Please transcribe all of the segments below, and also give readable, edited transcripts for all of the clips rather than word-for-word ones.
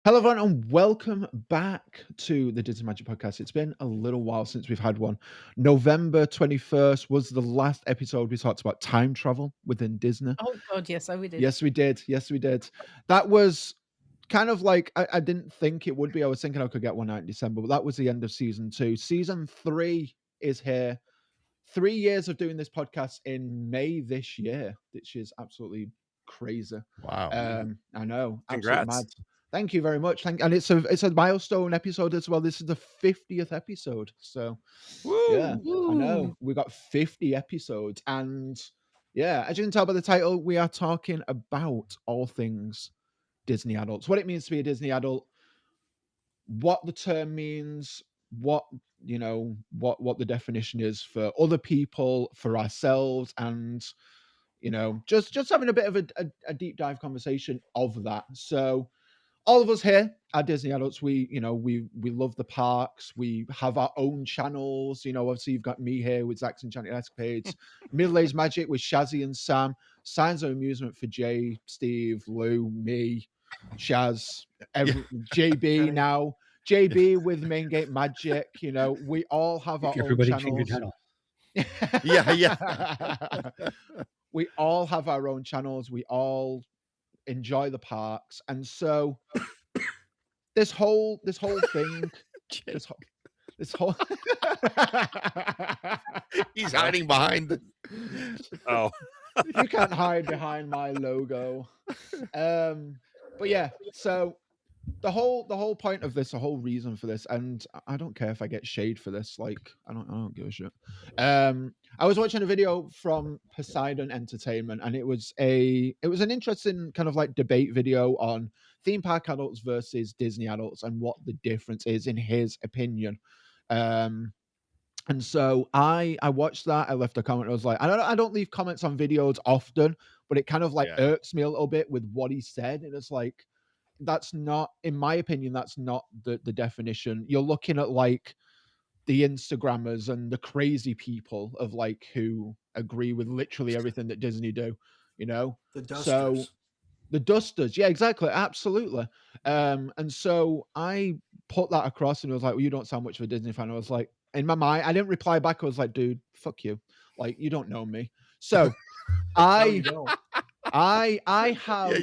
Hello, everyone, and welcome back to the Disney Magic Podcast. It's been a little while since we've had one. November 21st was the last episode we talked about time travel within Disney. Oh god, yes, we did. Yes, we did. Yes, we did. That was kind of like I didn't think it would be. I was thinking I could get one out in December, but that was the end of season two. Season three is here. 3 years of doing this podcast in May this year, which is absolutely crazy. Wow. I know, absolutely mad. Congrats. Thank you very much. And it's a milestone episode as well. This is the 50th episode. So yeah, Woo! I know. Woo! We got 50 episodes. And yeah, as you can tell by the title, we are talking about all things Disney adults. What it means to be a Disney adult, what the term means, what what the definition is for other people, for ourselves, and just having a bit of a deep dive conversation of that. So all of us here are Disney adults. We love the parks. We have our own channels. Obviously you've got me here with Zach's Enchanted Escapades, Middle Aged Magic with Shazzy and Sam, Signs of Amusement for Jay, Steve, Lou, me, Shaz, Yeah. JB Okay. now, JB with Main Gate Magic. We all have our own Everybody change your channels. channel. Yeah. We all have our own channels. We all enjoy the parks, and so this whole thing, this whole, this whole. He's hiding behind the Oh. You can't hide behind my logo. But yeah, so the whole point of this, the whole reason for this, and I don't care if I get shade for this. Like, I don't give a shit. I was watching a video from Poseidon Entertainment, and it was an interesting kind of like debate video on theme park adults versus Disney adults and what the difference is in his opinion. Um, and so I watched that. I left a comment. I was like, I don't leave comments on videos often, but it kind of like Yeah. irks me a little bit with what he said. And it's like, that's not, in my opinion, that's not the definition. You're looking at like the Instagrammers and the crazy people of like who agree with literally everything that Disney do, you know? The So dusters. the dusters, yeah, exactly, absolutely. And so I put that across and it was like, well, you don't sound much of a Disney fan. I was like, in my mind, I didn't reply back. I was like, dude, fuck you. Like, you don't know me. So No, you I don't. I Yeah,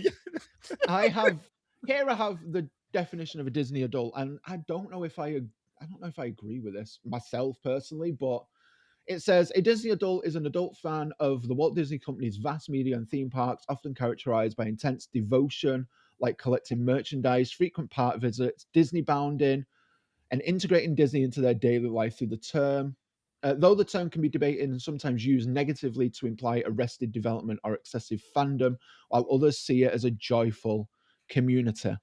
yeah. have here I have the definition of a Disney adult, and I don't know if I agree with this myself personally, but it says a Disney adult is an adult fan of the Walt Disney Company's vast media and theme parks, often characterized by intense devotion, like collecting merchandise, frequent park visits, Disney bounding, and integrating Disney into their daily life through the term. Though the term can be debated and sometimes used negatively to imply arrested development or excessive fandom, while others see it as a joyful community.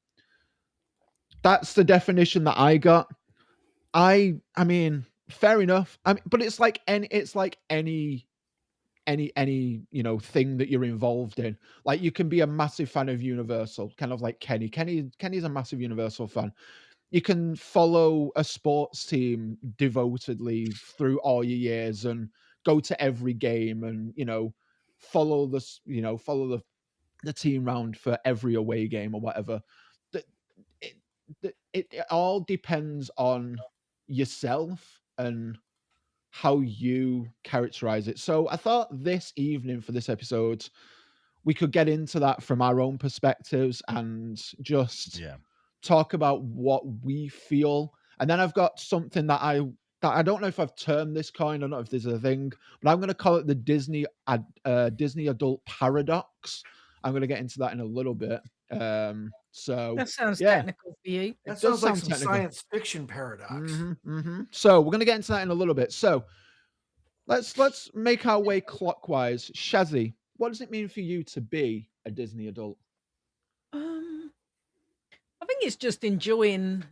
That's the definition that I got. I mean, fair enough. I mean, but it's like any thing that you're involved in. Like, you can be a massive fan of Universal, kind of like Kenny's a massive Universal fan. You can follow a sports team devotedly through all your years and go to every game and follow the team round for every away game or whatever. The- it, it all depends on yourself and how you characterize it. So I thought this evening for this episode, we could get into that from our own perspectives and just Yeah. talk about what we feel. And then I've got something that I don't know if I've termed this coin. I don't know if this is a thing, but I'm going to call it the Disney adult paradox. I'm going to get into that in a little bit. So That sounds yeah, technical for you. it That does sounds like sound some technical. science fiction paradox. So we're going to get into that in a little bit. So let's make our way clockwise. Shazzy, what does it mean for you to be a Disney adult? Um, I think it's just enjoying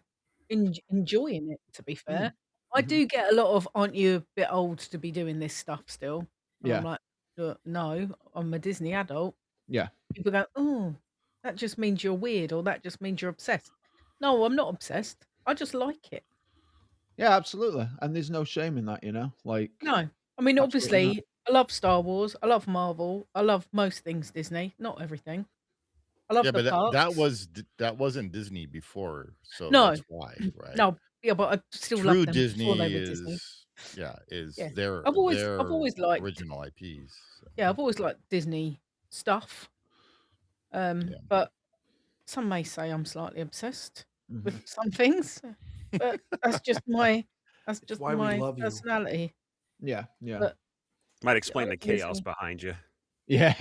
it, to be fair. I Mhm. do get a lot of, "Aren't you a bit old to be doing this stuff still?" And I'm Yeah, like, No, I'm a Disney adult." yeah, People go, "Oh, that just means you're weird," or "That just means you're obsessed." No, I'm not obsessed. I just like it. yeah, absolutely. And there's no shame in that, like No. I mean, absolutely not. obviously, I love Star Wars, I love Marvel, I love most things Disney, not everything. I love Yeah, the but that parks. that wasn't Disney before, so No, that's why, right? no, yeah, but I still True loved them before they Disney were Disney. is Yeah, I've their always liked. original IPs. So, Yeah, I've always liked Disney stuff. yeah. But some may say I'm slightly obsessed with Mhm. some things, but that's It's just why we my love you. personality. Yeah, yeah. But Might yeah, explain I the like chaos Disney. behind you. Yeah.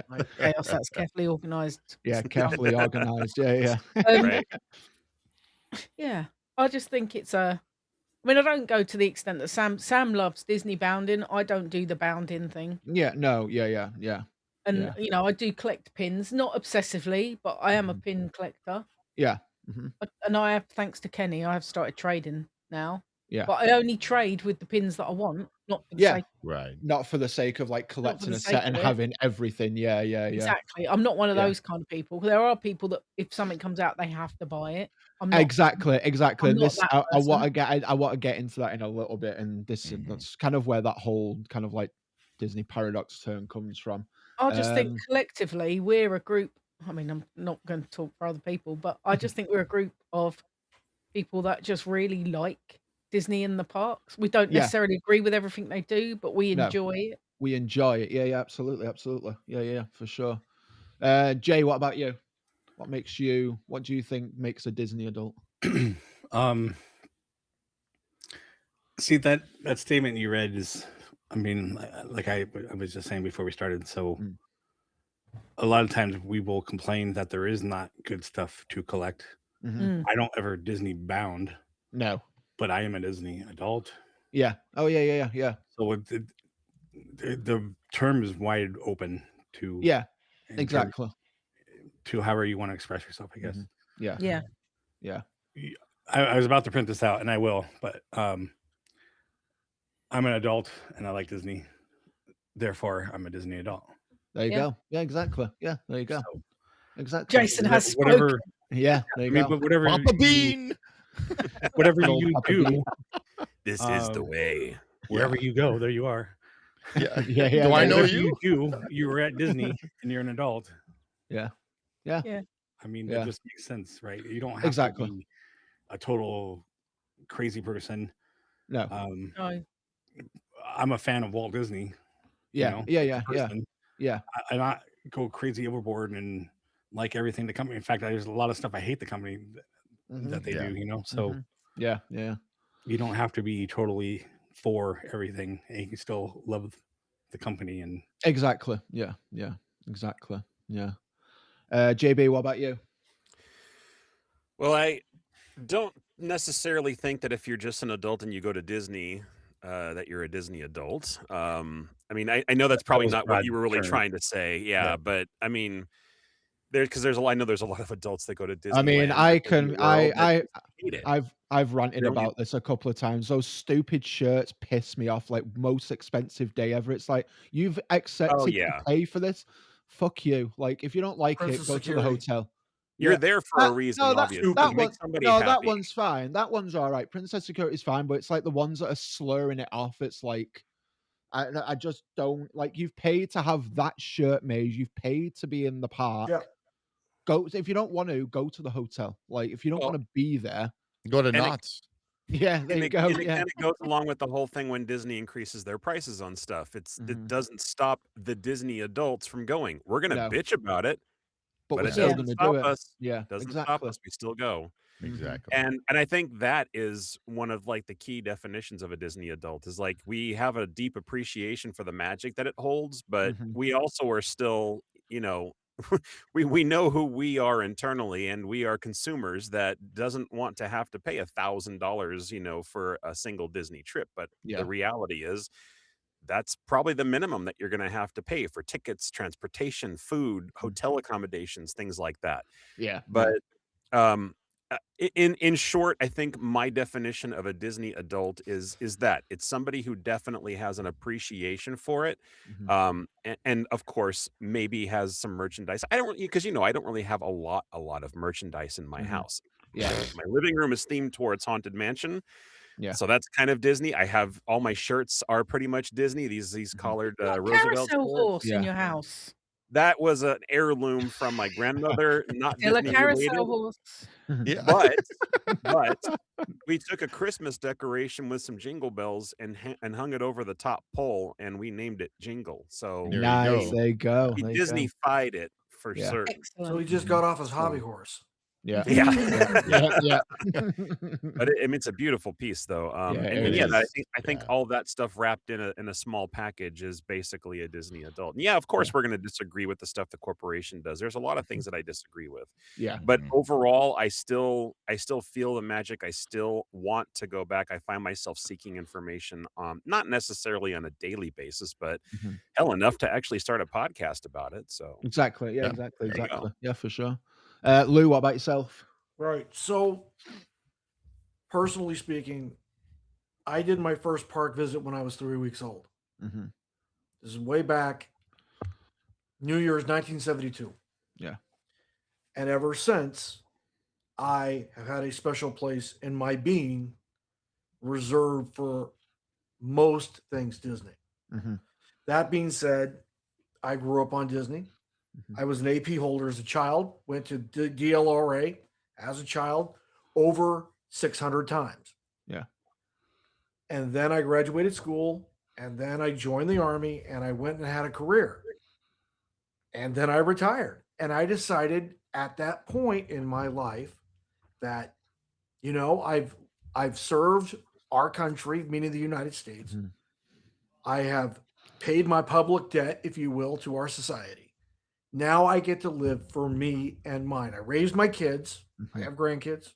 Right. Chaos, that's carefully organised Yeah, stuff. carefully organized. Yeah, yeah. Um, Right. yeah, I just think it's a. I mean, I don't go to the extent that Sam loves Disney bounding. I don't do the bounding thing, Yeah, no, yeah, yeah, yeah. and Yeah. I do collect pins, not obsessively, but I am a Mhm. pin collector. Yeah. Mhm. And I have, thanks to Kenny, I have started trading now. Yeah. But I only trade with the pins that I want, not for the Yeah. sake, Right. Not for the sake of, like, not for collecting the a sake set and of it. having everything. Yeah, yeah, yeah. Exactly. I'm not one of Yeah. those kind of people. There are people that if something comes out, they have to buy it. Exactly, exactly, I'm and not this that I person. wanna get into that in a little bit, and this Mhm. that's kind of where that whole kind of, like, Disney paradox term comes from. I just think Um, collectively we're a group. I mean, I'm not going to talk for other people, but I just think we're a group of people that just really like Disney in the parks. We don't yeah, necessarily agree with everything they do, but we no, enjoy it. we enjoy it. Yeah, yeah, absolutely, absolutely. Yeah, yeah, for sure. Jay, what about you? What do you think makes a Disney adult? um See, that statement you read is, I mean, like I was just saying before we started. So Mm. a lot of times we will complain that there is not good stuff to collect. Mhm. Mm. I don't ever Disney bound, No. but I am a Disney adult. Yeah. Oh, yeah, yeah, yeah, yeah. So the term is wide open to Yeah, in terms exactly. to however you want to express yourself, I guess. Mhm. Yeah, Yeah. yeah. I was about to print this out, and I will, but I'm an adult and I like Disney. Therefore, I'm a Disney adult. There you Yeah. go. Yeah, exactly. Yeah, there you go. So Exactly. Jason has spoken. whatever. Yeah, there I you mean, go. but whatever Papa you, Bean. whatever Good old you Papa do, Bean. This is the way. wherever you go, there you are. Yeah. Yeah, yeah, Do I yeah, know Whatever you? you do, you were at Disney and you're an adult. Yeah. Yeah. Yeah. I mean, Yeah. that just makes sense, right? You don't have Exactly. to be a total crazy person. No. No. I'm a fan of Walt Disney. Yeah. You know, Yeah, as a yeah, yeah. person. Yeah. I not go crazy overboard and like everything the company. In fact, there's a lot of stuff I hate the company Mhm. that they Yeah. do. You know, so Mhm. Yeah, yeah. you don't have to be totally for everything, and you can still love the company. And Exactly. Yeah, yeah. Exactly. Yeah. JB, what about you? Well, I don't necessarily think that if you're just an adult and you go to Disney, that you're a Disney adult. I mean, I know that's that probably was a not what broad you were really term. trying to say. Yeah, Right. but I mean, I know there's a lot of adults that go to I mean, Disneyland or Disney World that just hate it. I've ranted They don't about this a couple of times. Those stupid shirts piss me off, like, most expensive day ever. It's like, you've Oh accepted to yeah, pay for this? Fuck you. Like, if you don't like Princess it, go to the Security. hotel. you're Yeah. there for a reason, No, that obviously. that Make one somebody no, that happy. one's fine. That one's alright. Princess Security is fine, but it's like the ones that are slurring it off. It's like, I just don't like, you've paid to have that shirt made. You've paid to be in the park. Yep. If you don't want to, go to the hotel. Like, if you don't Well, want to be there, Go to and it Knott's. yeah, there you go. and it Yeah. kind of goes along with the whole thing when Disney increases their prices on stuff. It Mhm. doesn't stop the Disney adults from going. We're gonna No, bitch about it, but but we're it still doesn't gonna stop do it. us. Yeah, Doesn't stop exactly. us. We still go. Mhm. Exactly. And I think that is one of like the key definitions of a Disney adult is like we have a deep appreciation for the magic that it holds, but Mhm. we also are still, we know who we are internally, and we are consumers that doesn't want to have to pay $1,000, for a single Disney trip. But the Yeah. reality is that's probably the minimum that you're going to have to pay for tickets, transportation, food, Mhm. hotel accommodations, things like that. Yeah. But um, in short, I think my definition of a Disney adult is that it's somebody who definitely has an appreciation for it, Mhm. and of course maybe has some merchandise. I don't because I don't really have a lot of merchandise in my Mhm. house. Yeah. My living room is themed towards Haunted Mansion, Yeah. so that's kind of Disney. I have all my shirts are pretty much Disney. These Mhm. collared Got a Roosevelt carousel shirts. horse in Yeah. your house. That was an heirloom from my grandmother, not Still a Disney carousel related, horse. Yeah. but we took a Christmas decoration with some jingle bells and hung it over the top pole, and we named it Jingle. So There you Nice. go. There you go. he There you go. Disney-fied it for Yeah. certain. Excellent. So he just got off his hobby horse. Yeah. Yeah. Yeah. But I mean, it's a beautiful piece, though. Yeah, And it yeah, I is. think Yeah. all that stuff wrapped in a small package is basically a Disney adult. And yeah, of course, we're going to disagree with the stuff the corporation does. There's a lot of things that I disagree with, Yeah. but Mhm. overall, I still feel the magic. I still want to go back. I find myself seeking information, not necessarily on a daily basis, but Mhm. hell enough to actually start a podcast about it. So Exactly. Yeah, Yeah. exactly. There you go. Exactly. Yeah, for sure. Lou, what about yourself? Right. So, personally speaking, I did my first park visit when I was 3 weeks old. Mm-hmm. This is way back, New Year's 1972. Yeah. And ever since, I have had a special place in my being reserved for most things Disney. Mm-hmm. That being said, I grew up on Disney. Mhm. I was an AP holder as a child, went to DLRA as a child over 600 times. Yeah. And then I graduated school, and then I joined the Army, and I went and had a career. And then I retired. And I decided at that point in my life that, you know, I've served our country, meaning the United States. Mhm. I have paid my public debt, if you will, to our society. Now I get to live for me and mine. I raised my kids. I Mhm. have grandkids.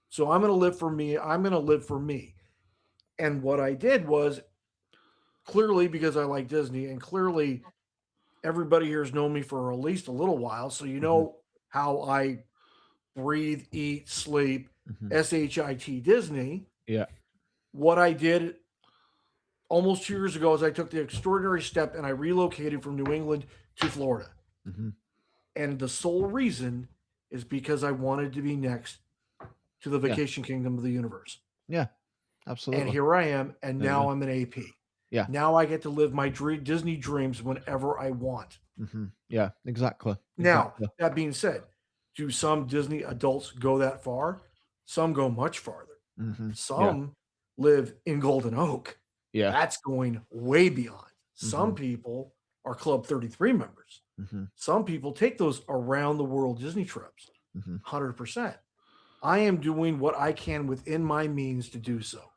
So I'm going to live for me. I'm going to live for me. And what I did was, clearly because I like Disney, and clearly everybody here has known me for at least a little while. So you know how I breathe, eat, sleep, Mhm. SHIT Disney. Yeah. What I did almost 2 years ago is I took the extraordinary step and I relocated from New England to Florida. Mm-hmm. And the sole reason is because I wanted to be next to the vacation kingdom of the universe. Yeah. Absolutely. And here I am, and There you now go. I'm an AP. Yeah. Now I get to live my Disney dreams whenever I want. Mm-hmm. Yeah. Exactly. Now, Exactly. that being said, do some Disney adults go that far? Some go much farther. Mm-hmm. Some live in Golden Oak. Yeah. That's going way beyond. Some people are Club 33 members. Mm-hmm. Some people take those around the world Disney trips. Mhm. 100%. I am doing what I can within my means to do so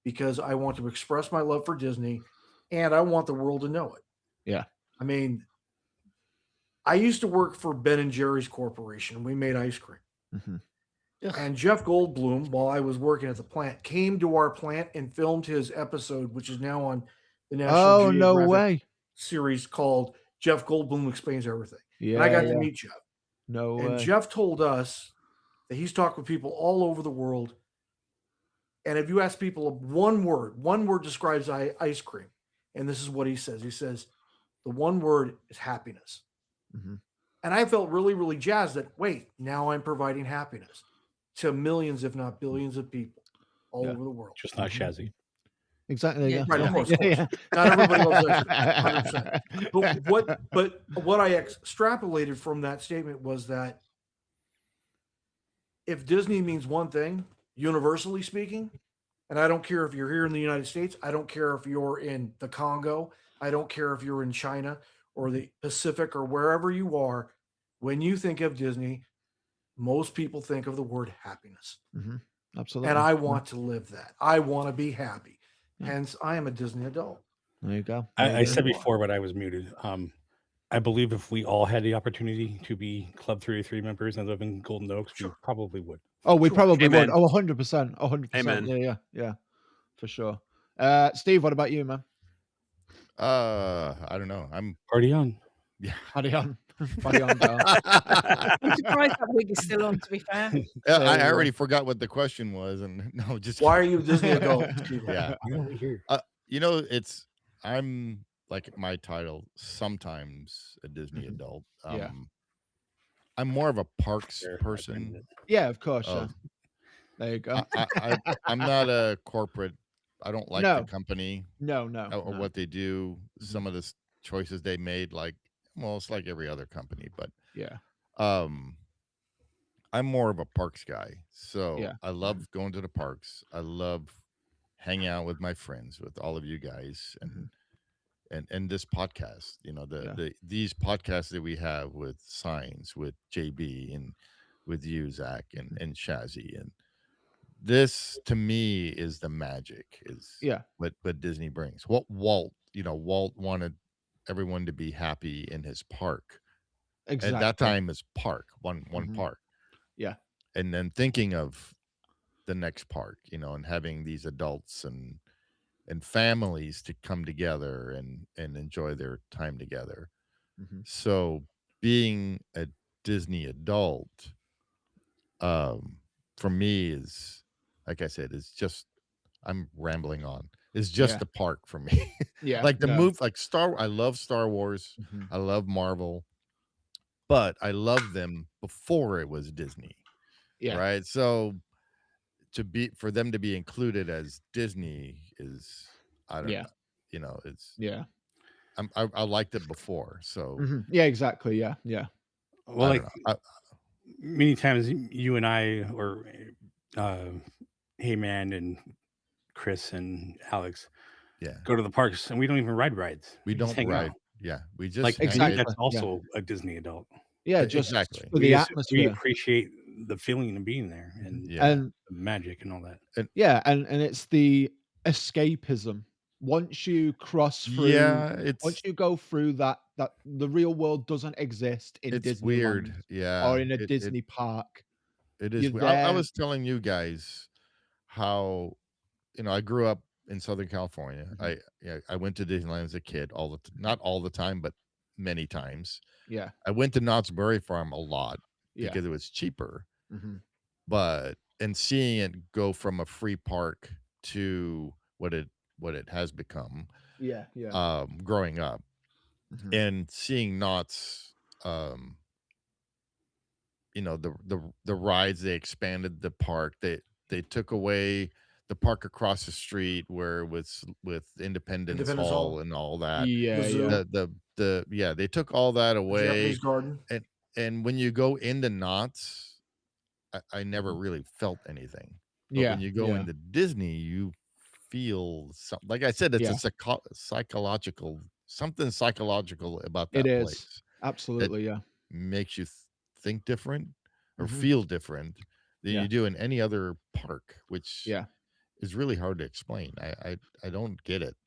because I want to express my love for Disney and I want the world to know it. Yeah. I mean, I used to work for Ben and Jerry's Corporation. We made ice cream. Mm-hmm. Ugh. And Jeff Goldblum, while I was working at the plant, came to our plant and filmed his episode, which is now on the National Oh, no Geographic way. series called Jeff Goldblum Explains Everything. Yeah. And I got to yeah. meet Jeff. No And way. Jeff told us that he's talked with people all over the world. And if you ask people one word describes ice cream. And this is what he says. He says, the one word is happiness. Mhm. And I felt really, really jazzed that, wait, now I'm providing happiness to millions, if not billions of people all Yeah. over the world. Just not Shazzy. Exactly. Yeah. Yeah. Right, of yeah. course, Yeah, of course. yeah. Not everybody loves ice cream, 100%. But what I extrapolated from that statement was that if Disney means one thing, universally speaking, and I don't care if you're here in the United States, I don't care if you're in the Congo, I don't care if you're in China or the Pacific or wherever you are, when you think of Disney, most people think of the word happiness. Mhm. Absolutely. And I Yeah. want to live that. I want to be happy. Yeah. Hence, I am a Disney adult. There you go. There I you said go. before, but I was muted. I believe if we all had the opportunity to be Club 33 members and live in Golden Oaks, we Sure. probably would. Oh, we Sure. probably would. Amen. Oh, 100%. 100%. Amen. Yeah, yeah, yeah. For sure. Steve, what about you, man? I don't know. I'm Party on. Party on. Party on, girl. I'm surprised that wig is still on, to be fair. I already forgot what the question was, and no, just Why are you a Disney adult? Steve? yeah. Why are we here? You know, I'm like my title, sometimes a Disney Mhm. adult. Yeah. I'm more of a parks Sure, I person. bring it. Yeah, of course. Oh. Yeah. There you go. I'm not a corporate. I don't like No. the company No, no. or no. what they do. Some of the choices they made, like well, it's like every other company, but Yeah. um, I'm more of a parks guy. So Yeah. I love going to the parks. I love hanging out with my friends, with all of you guys, Mhm. and this podcast. You know, Yeah. these podcasts that we have with Signs, with JB, and with you, Zach, and Shazzy, and this to me is the magic, is Yeah. what Disney brings. What Walt wanted everyone to be happy in his park. At that Exactly. time is park, one Mhm. park. Yeah. And then thinking of the next park, and having these adults and families to come together and enjoy their time together. Mhm. So being a Disney adult, for me is, like I said, it's just, I'm rambling on. It's just Yeah. the park for me. Yeah. Like the No. move, like I love Star Wars. Mhm. I love Marvel, but I loved them before it was Disney. Yeah. Right. So for them to be included as Disney is, I don't Yeah. know, it's, Yeah. I liked it before. So Mhm. Yeah. Exactly. Yeah. Yeah. Well, I like don't know. many times you and I, or Hey Man and Chris and Alex, Yeah. go to the parks and we don't even ride rides. We just don't hang ride. out. Yeah. We just Like, to me, Exactly. that's Yeah. also a Disney adult. Yeah. Just exactly. for We the just we atmosphere. appreciate the feeling of being there Mhm. and Yeah. And the magic and all that. yeah, and it's the escapism. Once you cross through, Yeah. once you go through that the real world doesn't exist in It's weird. Disneyland Yeah. or in a It Disney park. is You're weird. I there. was telling you guys how, I grew up in Southern California. Mhm. I went to Disneyland as a kid, not all the time, but many times. Yeah. I went to Knott's Berry Farm a lot Yeah. because it was cheaper. Mhm. And seeing it go from a free park to what it has become, Yeah. Yeah. growing up, Mhm. and seeing Knott's, um, the rides, they expanded the park. They took away the park across the street where it was with Independence Independence Hall Hall, and all that. Yeah. the Yeah. zoo, Yeah, they took all that the away. Japanese garden. And when you go into Knott's, I never Mhm. really felt anything. But when Yeah. you go Yeah. into Disney, you feel something. Like I said, it's Yeah. a psychological, something psychological about It that is. place that Absolutely. Yeah. makes you think different or Mhm. feel different than Yeah. you do in any other park, which Yeah. is really hard to explain. I don't get it.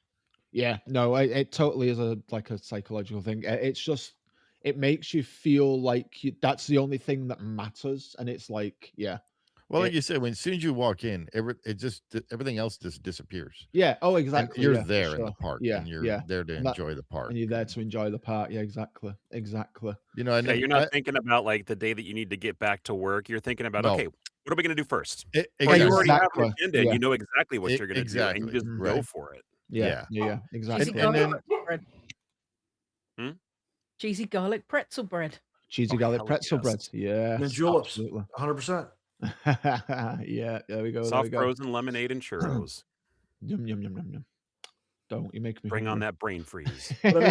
Yeah, no, it totally is like a psychological thing. It's just it makes you feel like that's the only thing that matters, and it's like, yeah, Well, like it, you said, as soon as you walk in, everything else just disappears, yeah, oh, and exactly, you're yeah, for there in the sure, park, yeah, and you're yeah, there to and that, enjoy the park. and you're there to enjoy the part, yeah, exactly, exactly, And Yeah, then you're not thinking about like the day that you need to get back to work. You're thinking about, no, okay, what are we going to do first? Or you already exactly, have an exactly, agenda and yeah, you know exactly what you're going to do, and you exactly, just mhm, go right, for it. yeah, yeah, yeah, yeah, Cheesy exactly. and garlic then pretzel bread. Hmm? Cheesy garlic pretzel bread. Cheesy Oh, garlic hell pretzel bread, yes. Mint yes, juleps, absolutely. 100%. Yeah, there we go, there we Soft go. frozen lemonade and churros. Yum yum yum yum yum. Don't you make me Bring on hungry. that brain freeze. But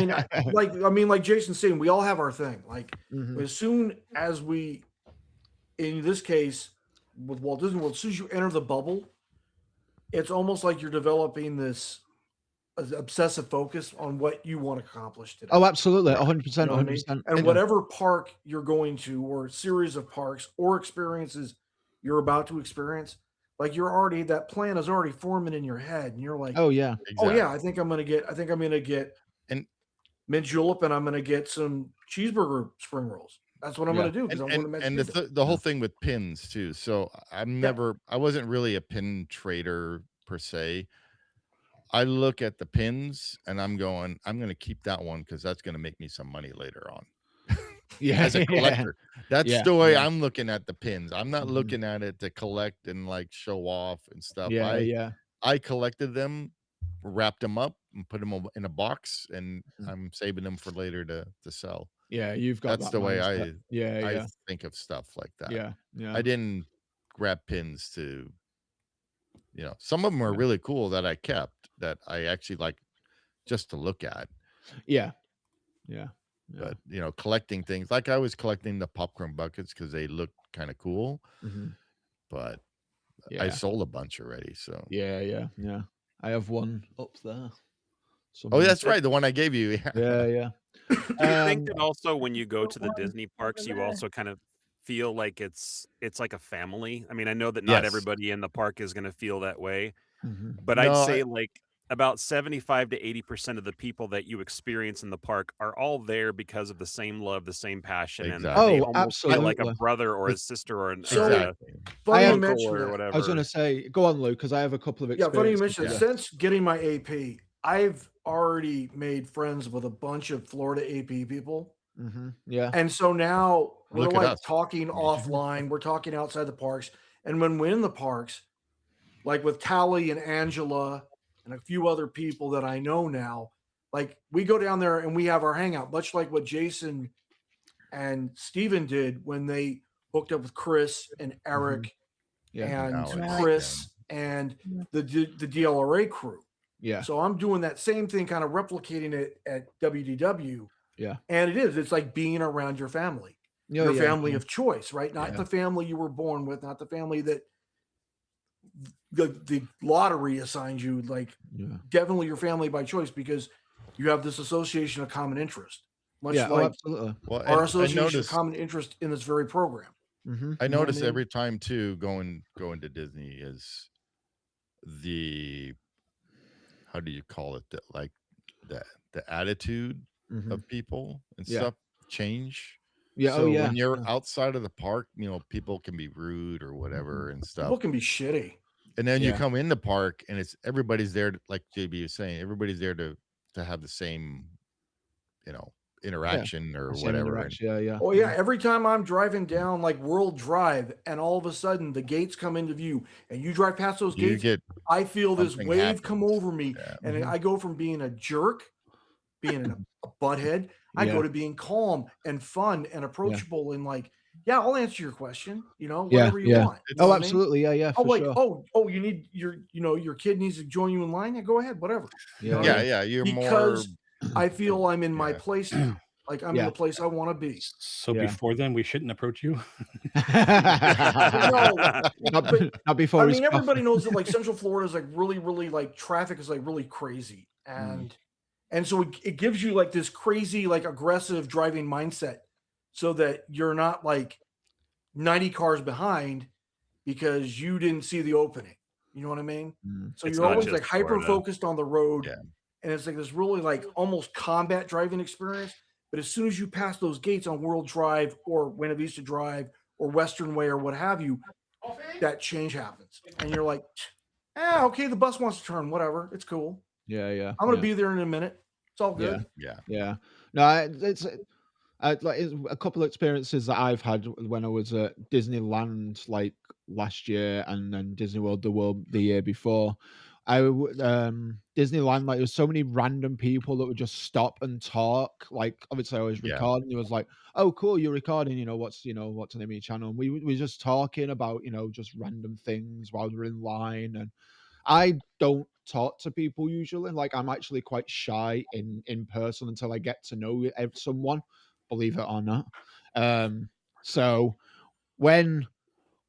like Jason's saying, we all have our thing. Like Mhm. as soon as we, in this case, with Walt Disney World, as soon as you enter the bubble, it's almost like you're developing this obsessive focus on what you want to accomplish today. Oh, absolutely, right, 100%, You know what I mean? 100%. And Yeah. whatever park you're going to, or series of parks or experiences you're about to experience, like you're already, that plan is already forming in your head, and you're like, Oh, yeah. oh yeah, exactly, I think I'm gonna get and mint julep, and I'm gonna get some cheeseburger spring rolls. That's what I'm Yeah. gonna do because I'm going to Magic and Kingdom. the whole Yeah. thing with pins too. So Yeah, I wasn't really a pin trader per se. I look at the pins and I'm going to keep that one because that's going to make me some money later on. Yeah, As a yeah, collector, that's yeah, the way yeah. I'm looking at the pins. I'm not Mhm. looking at it to collect and like show off and stuff. Yeah, yeah. I collected them, wrapped them up, and put them in a box, and Mhm. I'm saving them for later to sell. Yeah, you've got That's that the way mindset. Yeah, I yeah, think of stuff like that. yeah, yeah, I didn't grab pins to, some of them are yeah. really cool that I kept that I actually like just to look at. Yeah, yeah. Yeah. But collecting things, like I was collecting the popcorn buckets because they looked kind of cool, Mhm. but I Yeah. sold a bunch already. So Yeah. I have one up there oh, somewhere. that's right, the one I gave you. Yeah, yeah. Do you think Um, that also when you go Got to the one Disney over parks, you there. also kind of feel like it's like a family? I mean, I know that not Yes. everybody in the park is going to feel that way, mhm. but I'd No, say like about 75 to 80% of the people that you experience in the park are all there because of the same love, the same passion, and they exactly. Oh, almost feel like a absolutely. brother or a It's sister or an, or So a exactly. I funny you have uncle mention or that. I was gonna whatever. say, go on, Luke, because I have a couple of Yeah, funny you experiences mention that. with Yeah. this. Since getting my AP, I've already made friends with a bunch of Florida AP people. Yeah. And so now we're Look at like us. talking offline, we're talking outside the parks. And when we're in the parks, like with Tally and Angela and a few other people that I know now, like we go down there and we have our hangout, much like what Jason and Steven did when they hooked up with Chris and Eric Yeah. and Alex, Alex. Chris and Yeah. the DLRA crew. Yeah. So I'm doing that same thing, kind of replicating it at WDW. Yeah. And it's like being around your family, Yeah. your Yeah. family of choice, right? Not Yeah. the family you were born with, not the family that the lottery assigns you, like Yeah. definitely your family by choice because you have this association of common interest, much Yeah. Oh, like absolutely. well, our and association of common interest in this very program. I You know what I notice mean? every time too going to Disney is the how do you call it, like the attitude Mhm. of people and Yeah. stuff change. Yeah. Oh, So yeah. when you're Yeah. outside of the park, people can be rude or whatever and People stuff. can be shitty. And then you Yeah. come in the park and it's everybody's there like JB was saying, everybody's there to have the same, interaction or The same whatever. And interaction. Yeah. Yeah. Oh yeah, every time I'm driving down like World Drive and all of a sudden the gates come into view and you drive past those you gates, get I feel this something wave come happens. over me Yeah. and Mhm. I go from being a jerk, being a butthead, I go Yeah. to being calm and fun and approachable and like, yeah, I'll answer your question, Yeah. whatever you Yeah. want. You Oh, know what I mean? absolutely. Yeah. Yeah. Oh, For like, sure. oh, you need your kid needs to join you in line. Yeah, go ahead, whatever. You know Yeah. what I Yeah, mean? yeah. You're more Because I feel I'm in my yeah. place now. Like I'm in Yeah. the place I want to be. So Yeah. before then, we shouldn't approach you. No, Not, but not before I he's mean, everybody coughing. knows that like Central Florida is like really like traffic is like really crazy, and so it gives you like this crazy like aggressive driving mindset, so that you're not like 90 cars behind because you didn't see the opening. You know what I mean? So It's you're not always just like hyper Florida. focused on the road, Yeah. and it's like this really like almost combat driving experience. But as soon as you pass those gates on World Drive or Buena Vista Drive or Western Way or what have you, that change happens, and you're like, okay, the bus wants to turn, whatever, it's cool. Yeah. Yeah. I'm gonna Yeah. be there in a minute. It's all Yeah. good. Yeah. Yeah. No, it's like it's a couple of experiences that I've had when I was at Disneyland like last year and then Disney World the year before. Disneyland, like there's so many random people that would just stop and talk. Like obviously I was Yeah. recording. It was like, oh cool, you're recording, what's the name of your channel? And we were just talking about, just random things while we're in line. And I don't talk to people usually. Like I'm actually quite shy in person until I get to know someone, believe it or not. So when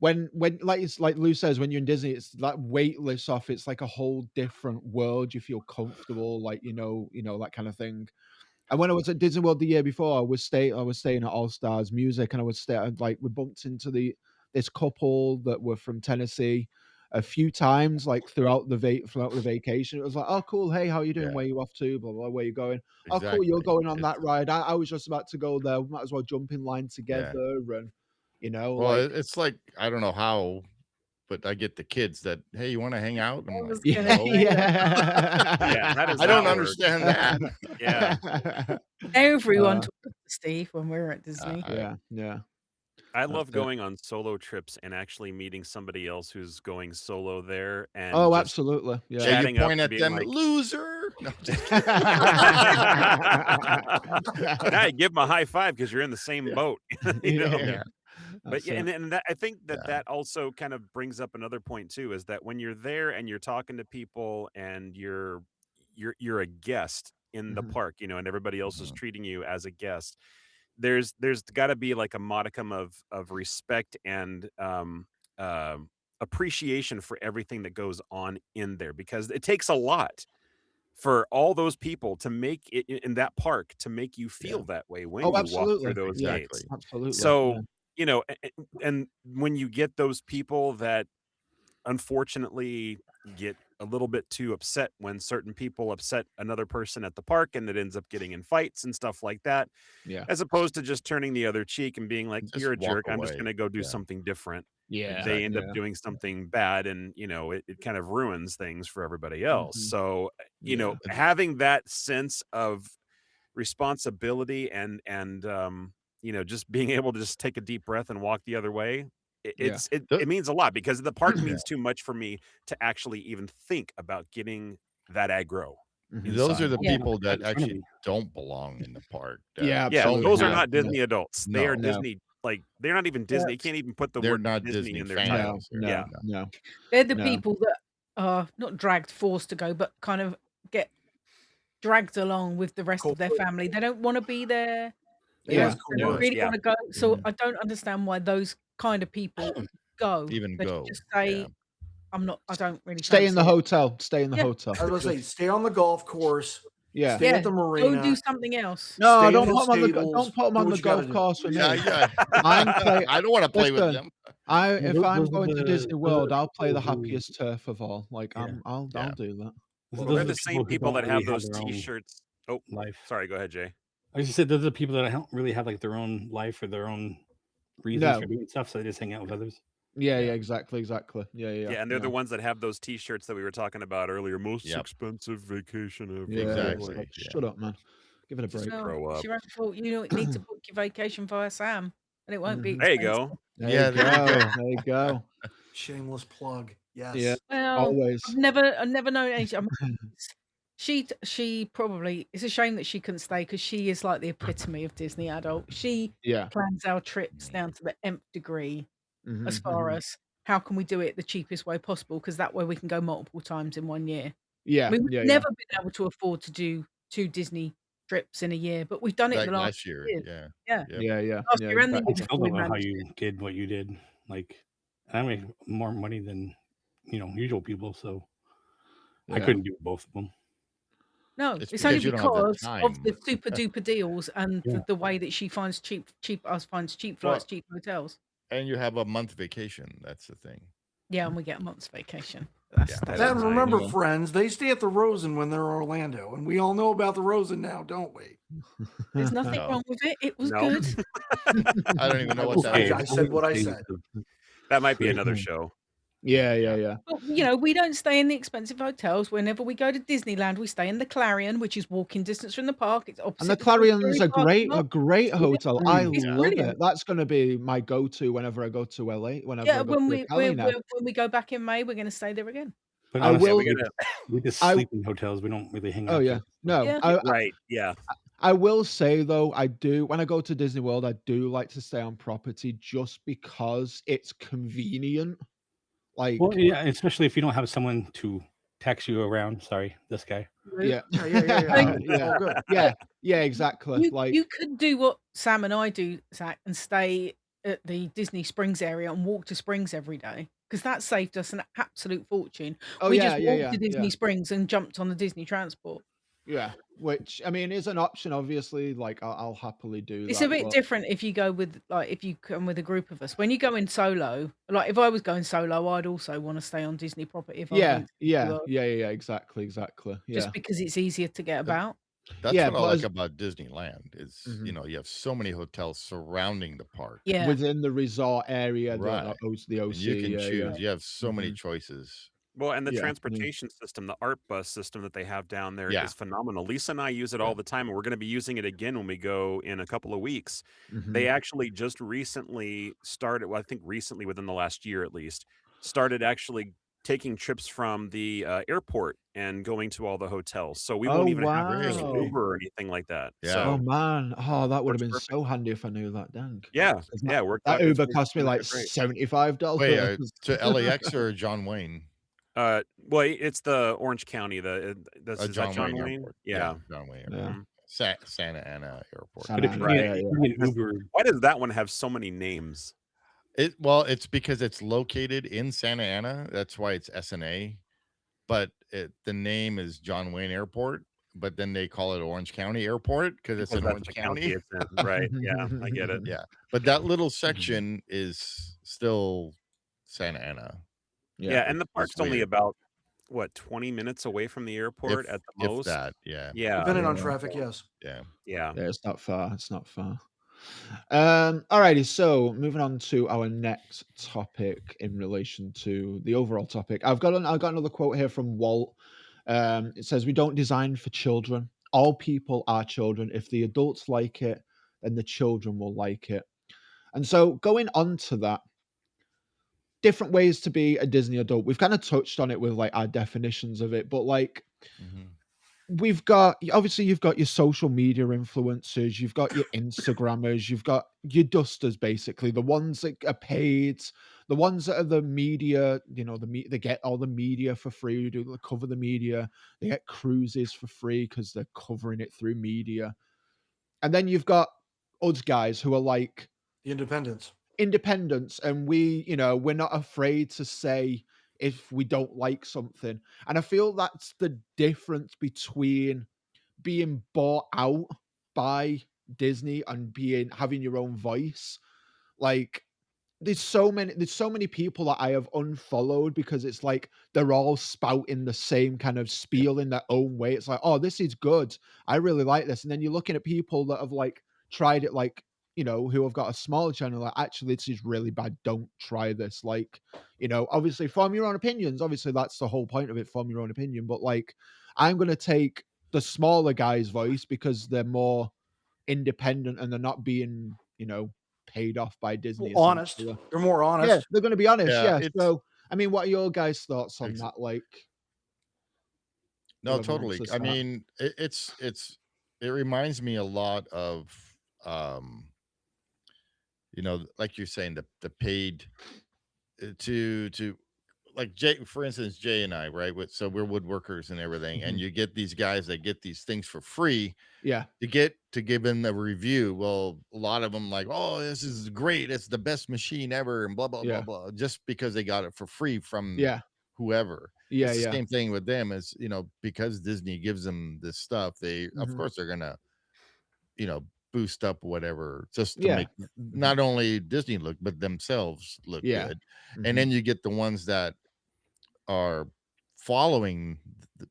like it's like Lou says, when you're in Disney, it's like weightless off. It's like a whole different world. You feel comfortable, like that kind of thing. And when I was at Disney World the year before, I was staying at All Stars Music, and we bumped into this couple that were from Tennessee a few times, like throughout the vacation. It was like, oh cool, hey, how you doing? Yeah. Where you off to? Blah blah. Where you going? Oh cool, you're Exactly. going on It's that ride. I was just about to go there. We might as well jump in line together, and well, like it's like I don't know how, but I get the kids that, hey, you want to hang out? I I'm was like, gonna no. say that. Yeah, how does I don't that work? understand that. Yeah. Everyone Uh, talked to Steve when we were at Disney. yeah. I love That's it. going on solo trips and actually meeting somebody else who's going solo there and Oh, just absolutely. Yeah. Yeah, you chatting up point and at being them, like, loser. No, just now you give them a high five because you're in the same boat. you know? yeah. But That's yeah, it. and that, I think that Yeah. that also kind of brings up another point too, is that when you're there and you're talking to people and you're a guest in the Mhm. park, you know, and everybody else is Mhm. treating you as a guest. There's got to be like a modicum of respect and appreciation for everything that goes on in there, because it takes a lot for all those people to make it in that park to make you Yeah. feel that way when Oh, you walk through absolutely. those Yeah, gates. Exactly. absolutely. So, Yeah. you know, and when you get those people that unfortunately get a little bit too upset when certain people upset another person at the park, and it ends up getting in fights and stuff like that, Yeah. as opposed to just turning the other cheek and being like, Just you're a walk jerk, I'm just away. going to go do Yeah. something different. Yeah. They end up Yeah. doing something bad, and you know, it kind of ruins things for everybody else. Mhm. So, you Yeah. know, having that sense of responsibility and you know, just being able to just take a deep breath and walk the other way, Yeah. it means a lot, because the park Yeah. means too much for me to actually even think about getting that aggro Mhm. Those are the inside. Yeah. people that Right in front of actually you. don't belong in the park. That Yeah, Yeah, don't absolutely. those are Yeah. have not Yeah. Disney adults. They are no, No. Disney, like they're not even Disney. You can't even put the they're word not Disney Disney in their No. title. fans. Yeah. No. No. They're the No. people that are not dragged, forced to go, but kind of get dragged along with the rest of their Coerced. family. They don't want to be there. They Yeah, Yeah. it's don't Yeah. coerced. really Yeah. want to go. So Mhm. I don't understand why those kind of people go. Even They should go. just Yeah. say, I don't really Stay in the fancy it. hotel. Stay in the Yeah. hotel. I was gonna say, Just stay on the golf course, yeah. stay Yeah. at the Go do marina, something else. No, stay in don't the put them on the stables, don't put them do on what the you gotta golf do. course with Yeah, me. yeah. I'm play. I don't want to play with Listen, them. if I'm Those are going to Disney the World, I'll play the people who, happiest turf of all. Like yeah, I'll Yeah. do that. Well, those they're are the the same people who people don't that really have have those their own T-shirts. Oh, life. sorry. Go ahead, Jay. I just said those are the people that don't really have like their own life or their own reasons for No. doing stuff, so they just hang out with others. Yeah. Yeah. Yeah. Exactly. Exactly. Yeah. Yeah. Yeah, and they're Yeah. the ones that have those T-shirts that we were talking about earlier. Most Yep. expensive vacation ever. Yeah. Exactly. Like, Yeah. shut up, man. Give it a Just break. Well, grow up. she wrote, well, you need to book your vacation via Sam, and it won't be Mhm. There you expensive. go. There Yeah, you there you go. go. There you go. Shameless plug. Yeah. Yes. Well, Always. I've never known any. I mean, she probably. It's a shame that she couldn't stay because she is like the epitome of Disney adult. She Yeah. plans our trips down to the nth degree as Mhm. far Mhm. as how can we do it the cheapest way possible, because that way we can go multiple times in 1 year. I Yeah. mean, we've Yeah. Yeah. never been able to afford to do 2 Disney trips in a year, but we've done it Like the last last 2 year. years. Yeah. Yeah, Yep. Yeah. Yeah. last Yeah. year and the I year Exactly. still before we don't know how managed it. you did what you did. Like, I make more money than usual people, so I Yeah. couldn't do both of them. No, It's it's only because you don't have the because of the time. super duper deals and Yeah. the way that she finds cheap finds cheap Well, flights, cheap hotels. and you have a month vacation. That's the thing. Yeah, and we get a month's vacation. That's Yeah. that's That's And nice. remember, Yeah. friends, they stay at the Rosen when they're in Orlando, and we all know about the Rosen now, don't we? there's nothing No. wrong with it. It was No, good. I don't even know what that Okay, is. I said what I said. that might be Yeah. another show. Yeah. Yeah. Yeah. Yeah. But we don't stay in the expensive hotels. Whenever we go to Disneyland, we stay in the Clarion, which is walking distance from the park. It's And opposite the Toy Clarion's Story a parking lot. great hotel. I It's Yeah. love brilliant. it. That's going to be my go-to whenever I go to LA. Whenever Yeah, I go when to Cali now. when we go back in May, we're going to stay there again. But I honestly, will. we gotta. we just I sleep in hotels. We don't really hang oh out yeah. there. No. Yeah. Right. Yeah. I will say though, I do when I go to Disney World, I do like to stay on property just because it's convenient. Like Well, yeah, especially if you don't have someone to tax you around. Sorry, this guy. yeah. Like, Yeah. All good. Yeah. Yeah, exactly. you Like could do what Sam and I do, Zach, and stay at the Disney Springs area and walk to Springs every day, because that saved us an absolute fortune. oh We yeah, just yeah, walked yeah, to Disney yeah. Springs and jumped on the Disney transport. Yeah. Which I mean is an option, obviously. Like I'll happily do It's a that. bit But different if you go with if you come with a group of us. When you go in solo, like if I was going solo, I'd also want to stay on Disney property if I yeah, went to Disney yeah, World, yeah, yeah, exactly. just Yeah. because it's easier to get But about. that's Yeah, what I but like as about Disneyland is, Mhm. you have so many hotels surrounding the park. Yeah. within the resort area, Right. the And OC, you can yeah, yeah. choose. You have so many Mhm. choices. Well, and the Yeah. Yeah. transportation system, the ART bus system that they have down there Yeah. is phenomenal. Lisa and I use it Yeah. all the time, and we're going to be using it again when we go in a couple of weeks. They Mhm. actually just recently started, well, I think recently within the last year at least, started actually taking trips from the airport and going to all the hotels. So we Oh won't even have to take an wow. Uber or anything like that. Yeah. Oh So man. Oh, that would have works been perfect. so handy if I knew that, dang. Yeah. 'Cause Yeah. that Uber It's cost me working like out great. $75. Wait, to LAX or John Wayne? Well, it's the Orange County. Is that John John Wayne Wayne? Airport. Yeah. John Wayne Yeah. Airport. Mhm. Santa Ana Airport. Santa But if Ana, you Right. get, yeah, if yeah. you get Uber, Why does that one have so many names? Well, it's because it's located in Santa Ana. That's why it's SNA. But the name is John Wayne Airport. But then they call it Orange County Airport because it's Because in that's Orange the county County. it's in. Right. Yeah, I get it. Yeah, but that little section is still Santa Ana. Yeah, Yeah. and the It's park's only weird. about what 20 minutes away from the airport at the If most. that, yeah, Yeah. Depending on Yeah. traffic, yes. yeah. Yeah. Yeah, it's not far. It's not far. Alrighty, so moving on to our next topic in relation to the overall topic. I've got another quote here from Walt. It says, "We don't design for children. All people are children. If the adults like it, then the children will like it." And so going on to that, different ways to be a Disney adult. We've kind of touched on it with like our definitions of it, but like Mhm. we've got obviously you've got your social media influencers, you've got your Instagrammers, you've got your dusters, basically the ones that are paid, the ones that are the media. They get all the media for free, they cover the media, they get cruises for free because they're covering it through media. And then you've got us guys who are like The independents. independence, and we're not afraid to say if we don't like something. And I feel that's the difference between being bought out by Disney and having your own voice. Like there's so many people that I have unfollowed because it's like they're all spouting the same kind of spiel in their own way. It's like, oh, this is good. I really like this. And then you're looking at people that have like tried it, like, who have got a smaller channel, like, actually, this is really bad. Don't try this. Like, obviously form your own opinions. Obviously, that's the whole point of it, form your own opinion. But like, I'm gonna take the smaller guy's voice because they're more independent and they're not being, paid off by Disney Honest. essentially. They're more Yeah, honest. they're gonna be honest, Yeah, yeah. it's So, I mean, what are your guys' thoughts on ex- that? Like, no, whoever wants totally. to I start. mean, it reminds me a lot of like you're saying, the paid to like Jay, for instance, Jay and I, right? So we're woodworkers and everything, and Mhm. you get these guys that get these things for free Yeah, to give them a review. Well, a lot of them like, oh, this is great, it's the best machine ever, and blah blah blah yeah, blah, just because they got it for free from yeah, whoever. yeah, It's the yeah. same thing with them, as because Disney gives them this stuff, they of Mhm. course they're gonna boost up whatever, just to Yeah. make not only Disney look but themselves look Yeah. good. And Mhm. then you get the ones that are following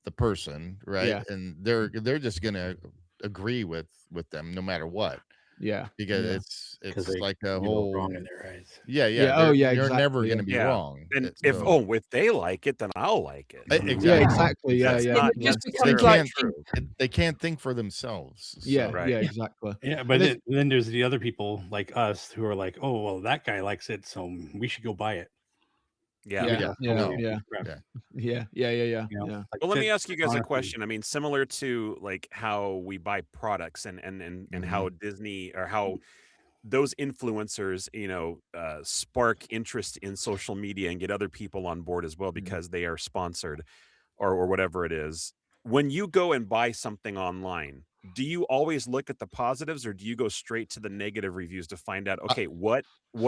the person, right? Yeah. And they're just gonna agree with them no matter what, Yeah. because Yeah. because it's they like a you know wrong in whole their eyes. yeah Yeah. Oh, yeah. you're never Exactly. Yeah. gonna be Yeah. wrong. And So if they like it, then I'll like it. Yeah. exactly. Exactly. Yeah. That's Yeah. not It Yeah. just They becomes necessarily like can't true. they can't think for themselves. Yeah. So Right. Yeah. Yeah. Exactly. Yeah, but And there's then there's the other people like us who are like, oh well, that guy likes it, so we should go buy it. Yeah. yeah. yeah, Yeah. no, Yeah. Crap, yeah. Yeah. Yeah. Yeah. Yeah. you know, Yeah. like Well, let me fit, ask you guys a honestly. question. I mean, similar to like how we buy products and how Disney or how those influencers, spark interest in social media and get other people on board as well because they are sponsored or whatever it is. When you go and buy something online, do you always look at the positives or do you go straight to the negative reviews to find out, okay, what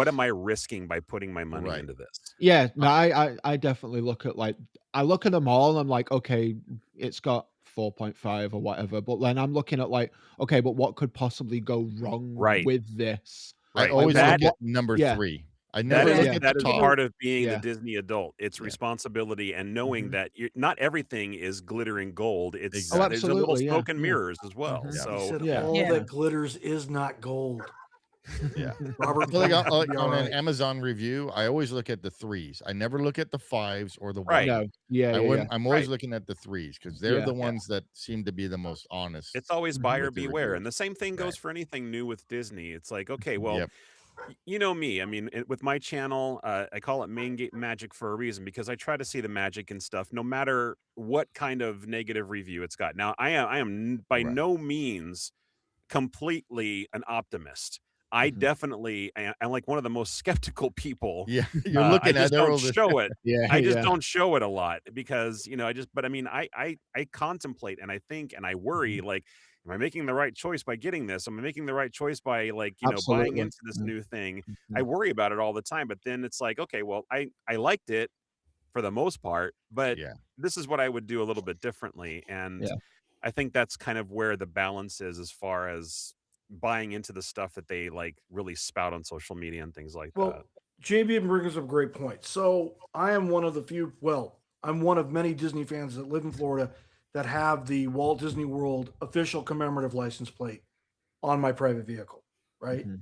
am I risking by putting my money Right. into this? Yeah, no, I definitely look at I look at them all. And I'm like, okay, it's got 4.5 or whatever, but then I'm looking at like, okay, but what could possibly go wrong Right. with this? I Right. always That look at number Yeah. 3. I that never is look Yeah. at that the is top. part of being the Yeah. Disney adult. It's Yeah. responsibility and knowing Mhm. that not everything is glittering gold. It's Oh, Exactly. there's a little absolutely. Yeah. smoke and Yeah. mirrors as well. Mhm. Yeah. He So said Yeah. all Yeah. that glitters is not gold. Yeah. Robert So like, Plant would like be on all an right. Amazon review, I always look at the 3s. I never look at the 5s or the Right. 1s. No. Yeah. Yeah. Yeah. I'm always Right. looking at the 3s because they're Yeah. the Yeah. ones that seem to be the most honest It's always Mhm. buyer with the beware. reviews. And the same thing Right. goes for anything new with Disney. It's like, okay, well, Yep. you know me. I mean, with my channel, I call it Main Gate Magic for a reason because I try to see the magic and stuff, no matter what kind of negative review it's got. Now, I am by Right. no means completely an optimist. I Mhm. definitely am like one of the most skeptical people. Yeah, you're I looking just at don't all this. show it. Yeah, I just yeah. don't show it a lot because, but I mean, I contemplate and I think and I worry Mhm. like, am I making the right choice by getting this? Am I making the right choice by like, buying Absolutely. into this Mm, new thing? I mhm. worry about it all the time, but then it's like, okay, well, I liked it for the most part, but Yeah. this is what I would do a little bit differently. And Yeah. I think that's kind of where the balance is as far as buying into the stuff that they like really spout on social media and things like that. Well, JB brings up a great point. So I am one of the few, well, I'm one of many Disney fans that live in Florida that have the Walt Disney World official commemorative license plate on my private vehicle, right? Mhm.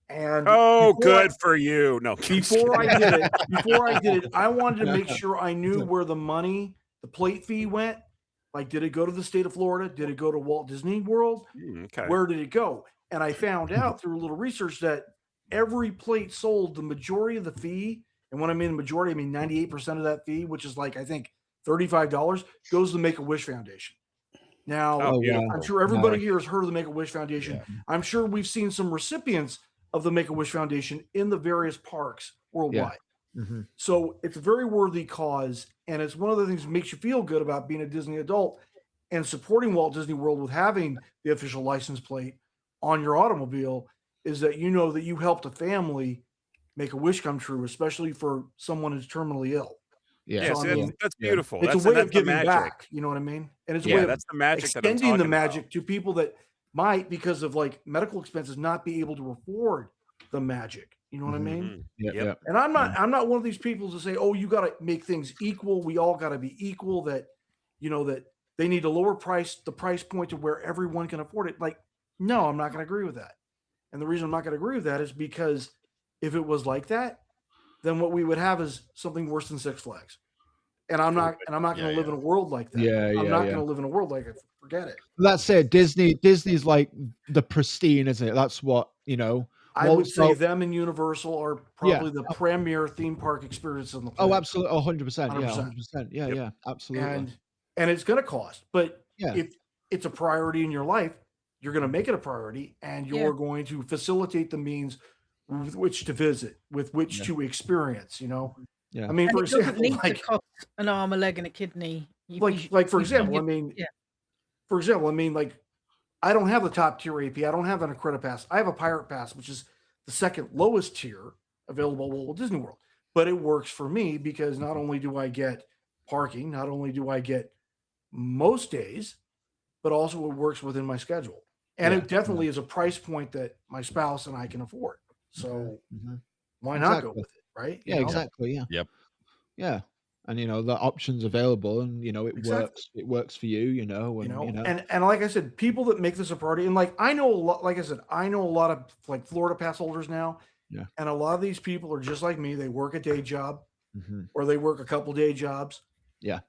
And Oh, good for you. No, I'm just before I kidding. did it, I wanted to make sure I knew where the money, the plate fee went. Like, did it go to the state of Florida? Did it go to Walt Disney World? Okay. Where did it go? And I found out through a little research that every plate sold, the majority of the fee, and when I mean the majority, I mean 98% of that fee, which is like I think $35, goes to the Make-A-Wish Foundation. Now, Oh, Oh, wow. beautiful. I'm sure everybody Nice. here has heard of the Make-A-Wish Foundation. Yeah. I'm sure we've seen some recipients of the Make-A-Wish Foundation in the various parks worldwide. Mhm. So it's a very worthy cause, and it's one of the things that makes you feel good about being a Disney adult and supporting Walt Disney World with having the official license plate on your automobile is that you know that you helped a family make a wish come true, especially for someone who's terminally ill. Yeah. Yeah, So I see, mean, that's Yeah. beautiful. it's a That's way that's of the giving magic. back, you know what I mean? And it's a Yeah, way of that's the magic that I'm extending the talking about. magic to people that might, because of like medical expenses, not be able to afford the magic. You know what I Mhm. mean? Mhm. Yep, Yep. yep. And Yeah. I'm not one of these people to say, oh, you got to make things equal. We all got to be equal. That that they need to lower the price point to where everyone can afford it. Like, no, I'm not going to agree with that. And the reason I'm not going to agree with that is because if it was like that, then what we would have is something worse than Six Flags. And I'm not It would. going Yeah, to live yeah. in a world like that. Yeah, I'm yeah, not yeah. going to live in a world like it. Forget it. That's it. Disney's like the pristine, isn't it? That's what, I would Walt's say got. them and Universal are Yeah. probably the premier theme park experience on the Oh, planet. absolutely. Oh, 100%. Yeah, 100%. 100%. Yeah, Yep. yeah. Absolutely. And it's going to cost, but Yeah. if it's a priority in your life, you're going to make it a priority, and Yeah. you're going to facilitate the means with which to visit, with which Yeah. to experience. Yeah. I mean, And for it doesn't example, need to cost an arm, a leg, and a kidney. for example, I mean, like, I don't have the top tier AP. I don't have an Accredit Pass. I have a Pirate Pass, which is the second lowest tier available at Walt Disney World. But it works for me because not only do I get parking, not only do I get most days, but also it works within my schedule. And Yeah, it definitely is a price point that my spouse and I can afford. So Mhm. why not go Exactly. with it, right? Yeah, exactly. Yeah. Yep. Yeah. And the options available, and it Exactly. works. It works for you, And like I said, people that make this a priority, and like I know a lot, like I said, I know a lot of like Florida pass holders now. Yeah. And a lot of these people are just like me. They work a day job Mhm. or they work a couple day jobs. Yeah.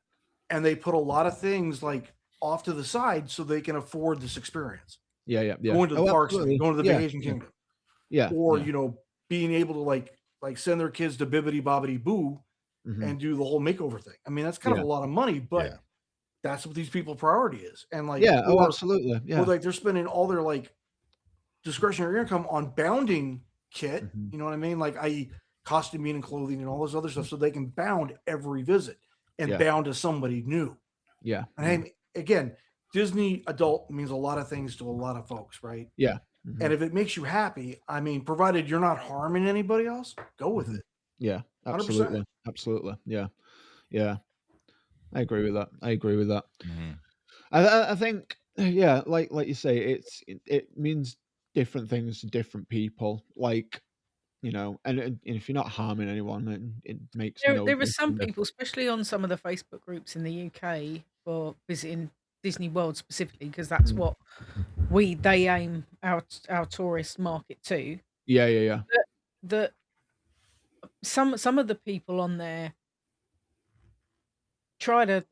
And they put a lot of things like off to the side so they can afford this experience. Yeah, yeah, yeah. Going to the Oh, parks, absolutely. going to the Yeah, vacation yeah. kingdom. Yeah. Or, Yeah. being able to like send their kids to Bibbidi Bobbidi Boo Mhm. and do the whole makeover thing. I mean, that's kind of Yeah. a lot of money, but Yeah. that's what these people's priority is. And like, Yeah. Oh, or absolutely. Yeah. like they're spending all their like discretionary income on bounding kit, Mhm. you know what I mean? Like, i.e., costuming and clothing and all this other stuff, so they can bound every visit and Yeah. bound to somebody new. Yeah. And hey, again, Disney adult means a lot of things to a lot of folks, right? Yeah. Mhm. And if it makes you happy, I mean, provided you're not harming anybody else, go with Mhm. it. Yeah. 100%. Absolutely. Absolutely. Yeah. Yeah. I agree with that. Mhm. I think, yeah, like you say, it means different things to different people. Like, and if you're not harming anyone, then it makes no There are some difference. people, especially on some of the Facebook groups in the UK for visiting Disney World specifically, because that's Mm. what they aim our tourist market to. Yeah, yeah, yeah. That some of the people on there try to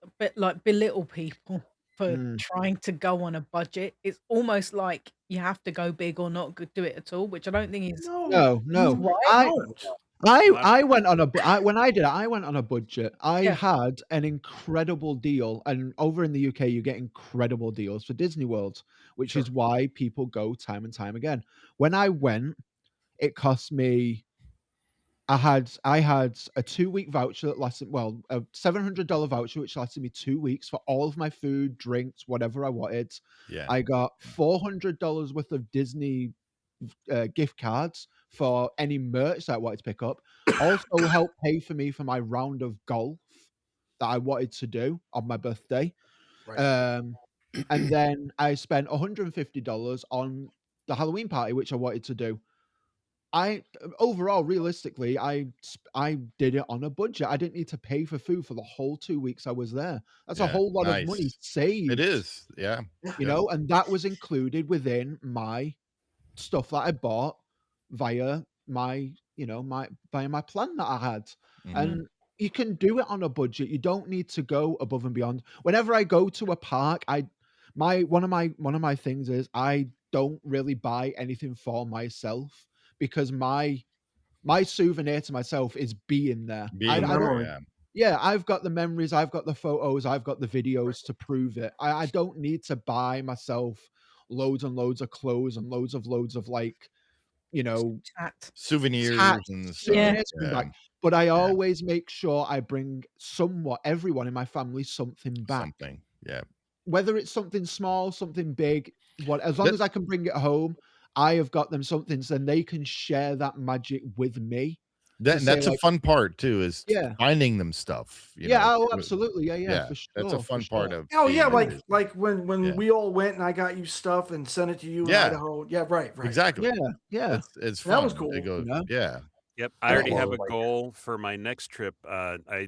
belittle people for Mm. trying to go on a budget. It's almost like you have to go big or not do it at all, which I don't think is No, No, you no. right. I don't. I went on when I did it, I went on a budget. I Yeah. had an incredible deal, and over in the UK, you get incredible deals for Disney World, which Sure. is why people go time and time again. When I went, it cost me. I had a 2-week voucher that lasted a $700 voucher which lasted me 2 weeks for all of my food, drinks, whatever I wanted. Yeah. I got $400 worth of Disney gift cards for any merch that I wanted to pick up. Also helped pay for me for my round of golf that I wanted to do on my birthday. Right. And then I spent $150 on the Halloween party, which I wanted to do. Overall, realistically, I did it on a budget. I didn't need to pay for food for the whole 2 weeks I was there. That's a Yeah, whole lot of money nice. saved. It is. Yeah. You Yeah. know, and that was included within my stuff that I bought via my plan that I had. Mhm. And you can do it on a budget. You don't need to go above and beyond. Whenever I go to a park, one of my things is I don't really buy anything for myself because my souvenir to myself is being there. Being I there, don't. yeah. Yeah, I've got the memories, I've got the photos, I've got the videos to prove it. I don't need to buy myself loads and loads of clothes and loads of like, you know, Chat. Souvenirs hats, and stuff. Yeah. souvenirs coming Yeah. back. But I Yeah. always make sure I bring everyone in my family something back. Something. Yeah. Whether it's something small, something big, as long That- as I can bring it home, I have got them something so then they can share that magic with me. That, to and say, that's a like, fun part too, is Yeah. finding them stuff. You Yeah, know, oh, absolutely. Yeah, for sure. That's a fun part sure. of. Oh being yeah, in like Disney. when Yeah. we all went and I got you stuff and sent it to you in Yeah. Idaho. Yeah, right. Exactly. Yeah. It's That was fun. cool, They go, you know? yeah. Yep, I I already don't have a know, like- goal for my next trip. I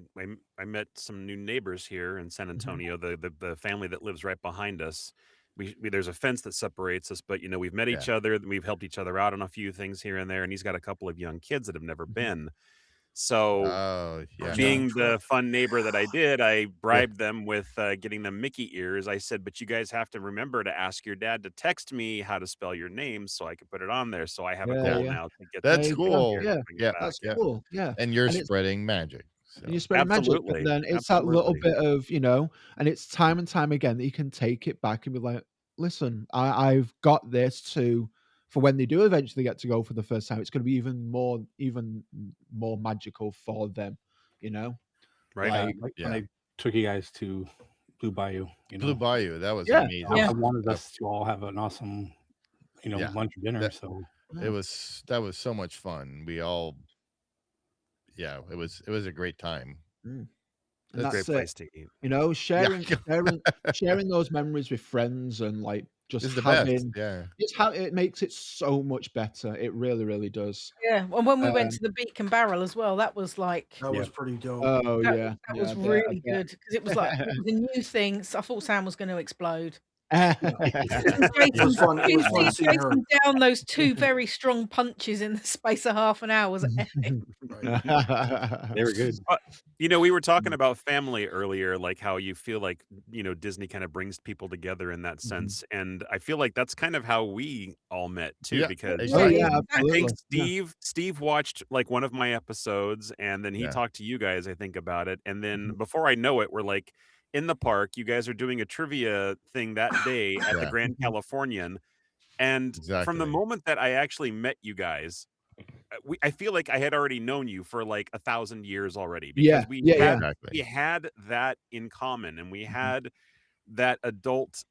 met some new neighbors here in San Mhm. Antonio. The family that lives right behind us. We there's a fence that separates us, but we've met each other. We've helped each other out on a few things here and there. And he's got a couple of young kids that have never Mhm. been. So Oh, yeah. being the Trip. fun neighbor that I did, I bribed them with getting them Mickey ears. I said, but you guys have to remember to ask your dad to text me how to spell your name so I could put it on there. So I have a Yeah, goal yeah. now to get That's There them you go. cool. here to Yeah, bring it Yeah. back. that's Yeah. cool. Yeah. And you're And it's spreading magic. and you So spread magic, Absolutely. and then it's that little Absolutely. bit of, and it's time and time again that you can take it back and be like, listen, I've got this for when they do eventually get to go for the first time, it's going to be even more magical for them, you know? Right. Like, Like yeah. when I took you guys to Blue Bayou, Blue Bayou, that was Yeah. amazing. I Yeah. wanted That- us to all have an awesome, Yeah. lunch or dinner. That- So that was so much fun. We all, yeah, it was a great time. And It's a that's great it. place to eat. Sharing those memories with friends and like just It's the best. having Yeah. it's how it makes it so much better. It really, really does. Yeah. And when we went Um, to the Beacon Barrel as well, that was like That Yeah. was pretty dope. Oh that, yeah, that yeah, was I bet, really good because it was like it was a new thing. So I thought Sam was going to explode. I It was fun. It was fun See seeing her. Jason down those two very strong punches in the space of half an hour was epic. Right. they were good. We were talking about family earlier, like how you feel like, Disney kind of brings people together in that sense. And I feel like that's kind of how we all met too, Yeah, because Oh exactly. yeah, I think absolutely. Yeah. Steve watched like one of my episodes and then he Yeah. talked to you guys, I think, about it. And then Mhm. before I know it, we're like in the park, you guys are doing a trivia thing that day at the Yeah. Grand Mhm. Californian. And from the Exactly. moment that I actually met you guys, I feel like I had already known you for like 1,000 years already Yeah, because we yeah, yeah. Exactly. had that in common and we Mhm. had that adult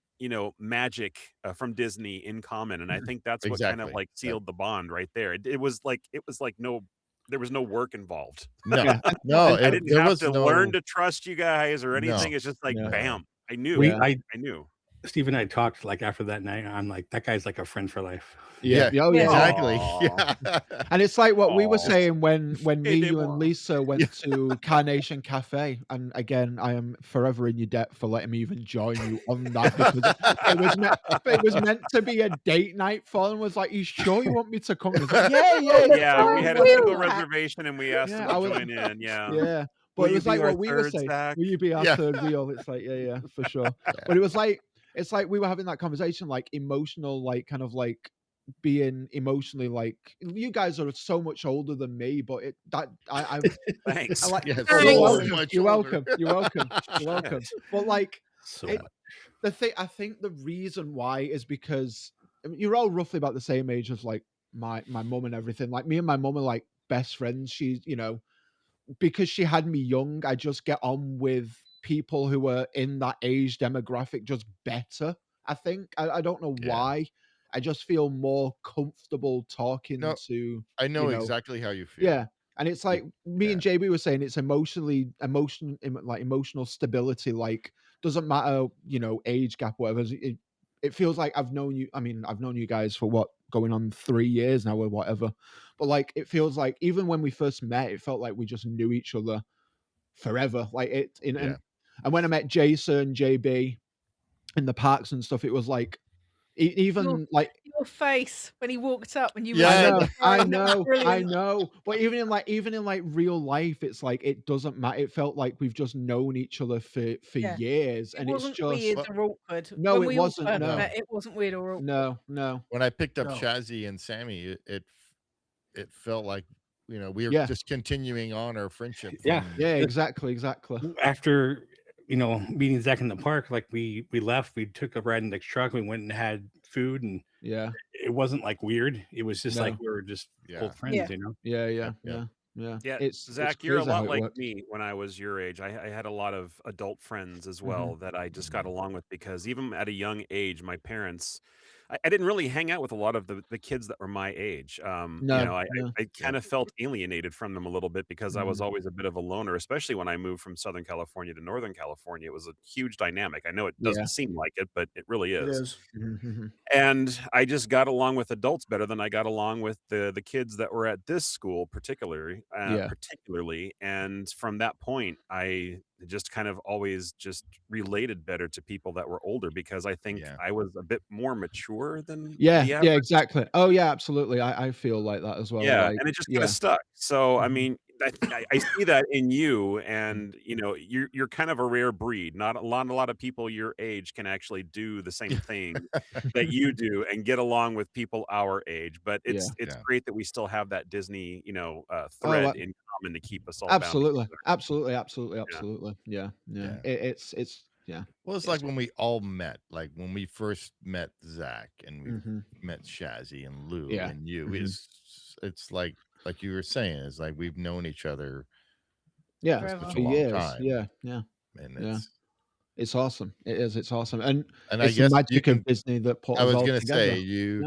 magic from Disney in common, and I think that's what kind of Exactly. like Yeah. sealed the bond right there. It was like there was no work involved. No, Yeah. no, I didn't there have was to no. learn to trust you guys or No. anything. It's just like No. bam, I knew. We, Yeah. I, I knew. Steve and I talked like after that night. I'm like, that guy's like a friend for life. Yeah. Yeah, Oh yeah. exactly. Aw. Yeah. And it's like what we were Aw. saying when Hey, me, you, Deborah. and Lisa went Yeah. to Carnation Cafe. And again, I am forever in your debt for letting me even join you on that because it was meant to be a date night for them. Was like, you sure you want me to come? And it's like, yeah, Yeah, we fine, had a let's single go." reservation and we asked Yeah, him I to was- join in. Yeah. Yeah. But Will it you was like be our what we were third, saying. Zach? Will you be our Yeah. third wheel? It's like, yeah, for sure. But it was like it's like we were having that conversation, like emotional, like kind of like being emotionally like you guys are so much older than me, but I Thanks. like Yeah, oh, Thanks. you're so welcome. much You're older. welcome. You're welcome. You're welcome. Shit. But like So it, much. the thing, I think the reason why is because I mean, you're all roughly about the same age as like my mum and everything. Like me and my mum are like best friends. She's because she had me young, I just get on with people who are in that age demographic just better. I think I don't know Yeah. why. I just feel more comfortable talking No, to I know you know exactly how you feel. yeah. And it's like me Yeah. and JB were saying it's like emotional stability, like doesn't matter, age gap, whatever. It feels like I've known you. I mean, I've known you guys for what, going on 3 years now or whatever. But like it feels like even when we first met, it felt like we just knew each other forever. Like Yeah. and when I met Jason, JB in the parks and stuff, it was like Your even like your face when he walked up and you were Yeah, I so know, I crying, that was know, I brilliant. know. But even in like real life, it's like it doesn't matter. It felt like we've just known each other for Yeah. years, It and it's wasn't just weird Well, or awkward. no, When it we all wasn't. first No, met, it wasn't weird or awkward. no. when I picked up No. Shazzy and Sammy, it felt like we were Yeah, just continuing on our friendship. Yeah. From, yeah, exactly. After meeting Zach in the park, like we left, we took a ride in the truck, we went and had food, and Yeah, it wasn't like weird. It was just like no, we were just yeah, old friends, Yeah. yeah, yep, yep. Yeah, It's Zach, you're a crazy how lot it like worked. me when I was your age. I had a lot of adult friends as Mhm. well that I just got Mhm. along with because even at a young age, my parents, I didn't really hang out with a lot of the kids that were my age. No, I no. kind Yep. of felt alienated from them a little bit because I was Mhm. always a bit of a loner, especially when I moved from Southern California to Northern California. It was a huge dynamic. I know it Yeah. doesn't seem like it, but it really It is. is. Mhm. And I just got along with adults better than I got along with the kids that were at this school Yeah. particularly, and from that point, I just kind of always just related better to people that were older because I think Yeah. I was a bit more mature than Yeah, the yeah, average. exactly. Oh, yeah, absolutely. I feel like that as well. Yeah, Like, and it just kinda yeah. stuck. So, I Mhm. mean, I see that in you and, you're kind of a rare breed. Not a lot of people your age can actually do the same thing that you do and get along with people our age, but Yeah. it's Yeah. great that we still have that Disney, Oh, thread in common to keep us all bound absolutely, together. absolutely, absolutely, Yeah. absolutely. Yeah, yeah. Yeah. It's yeah. Well, it's It's like when we all met, like when we first met Zach and we Mhm. met Shazzy and Lou Yeah. and you. Mhm. It's like you were saying, it's like we've known each other Yeah, for Forever. such for a long years. time, Yeah, yeah, and yeah. It's awesome. It is. It's awesome, and I it's the guess you magic of can. Disney that put I us was all gonna together. say you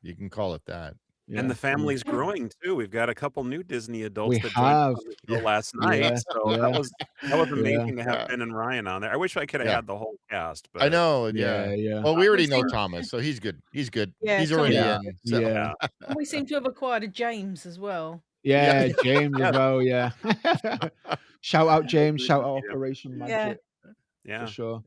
Yeah, can call it that. And yeah, the yeah. family's growing too. We've got a couple new Disney adults We that joined us have. on the show Yeah, last night, Yeah, so yeah, that was yeah, amazing to have yeah, Ben and Ryan on there. I wish I coulda yeah. had the whole cast, I but know. yeah, Yeah. yeah, Well, we We already know seem Thomas, so he's good. He's good. Yeah, He's already Thomas is yeah, good. in. So yeah. yeah. And we seem to have acquired a James as well. yeah, Yeah, James as Yes, well, yeah. Shout out James, we shout did out meet him. Operation Yeah. Magic for Yeah. sure.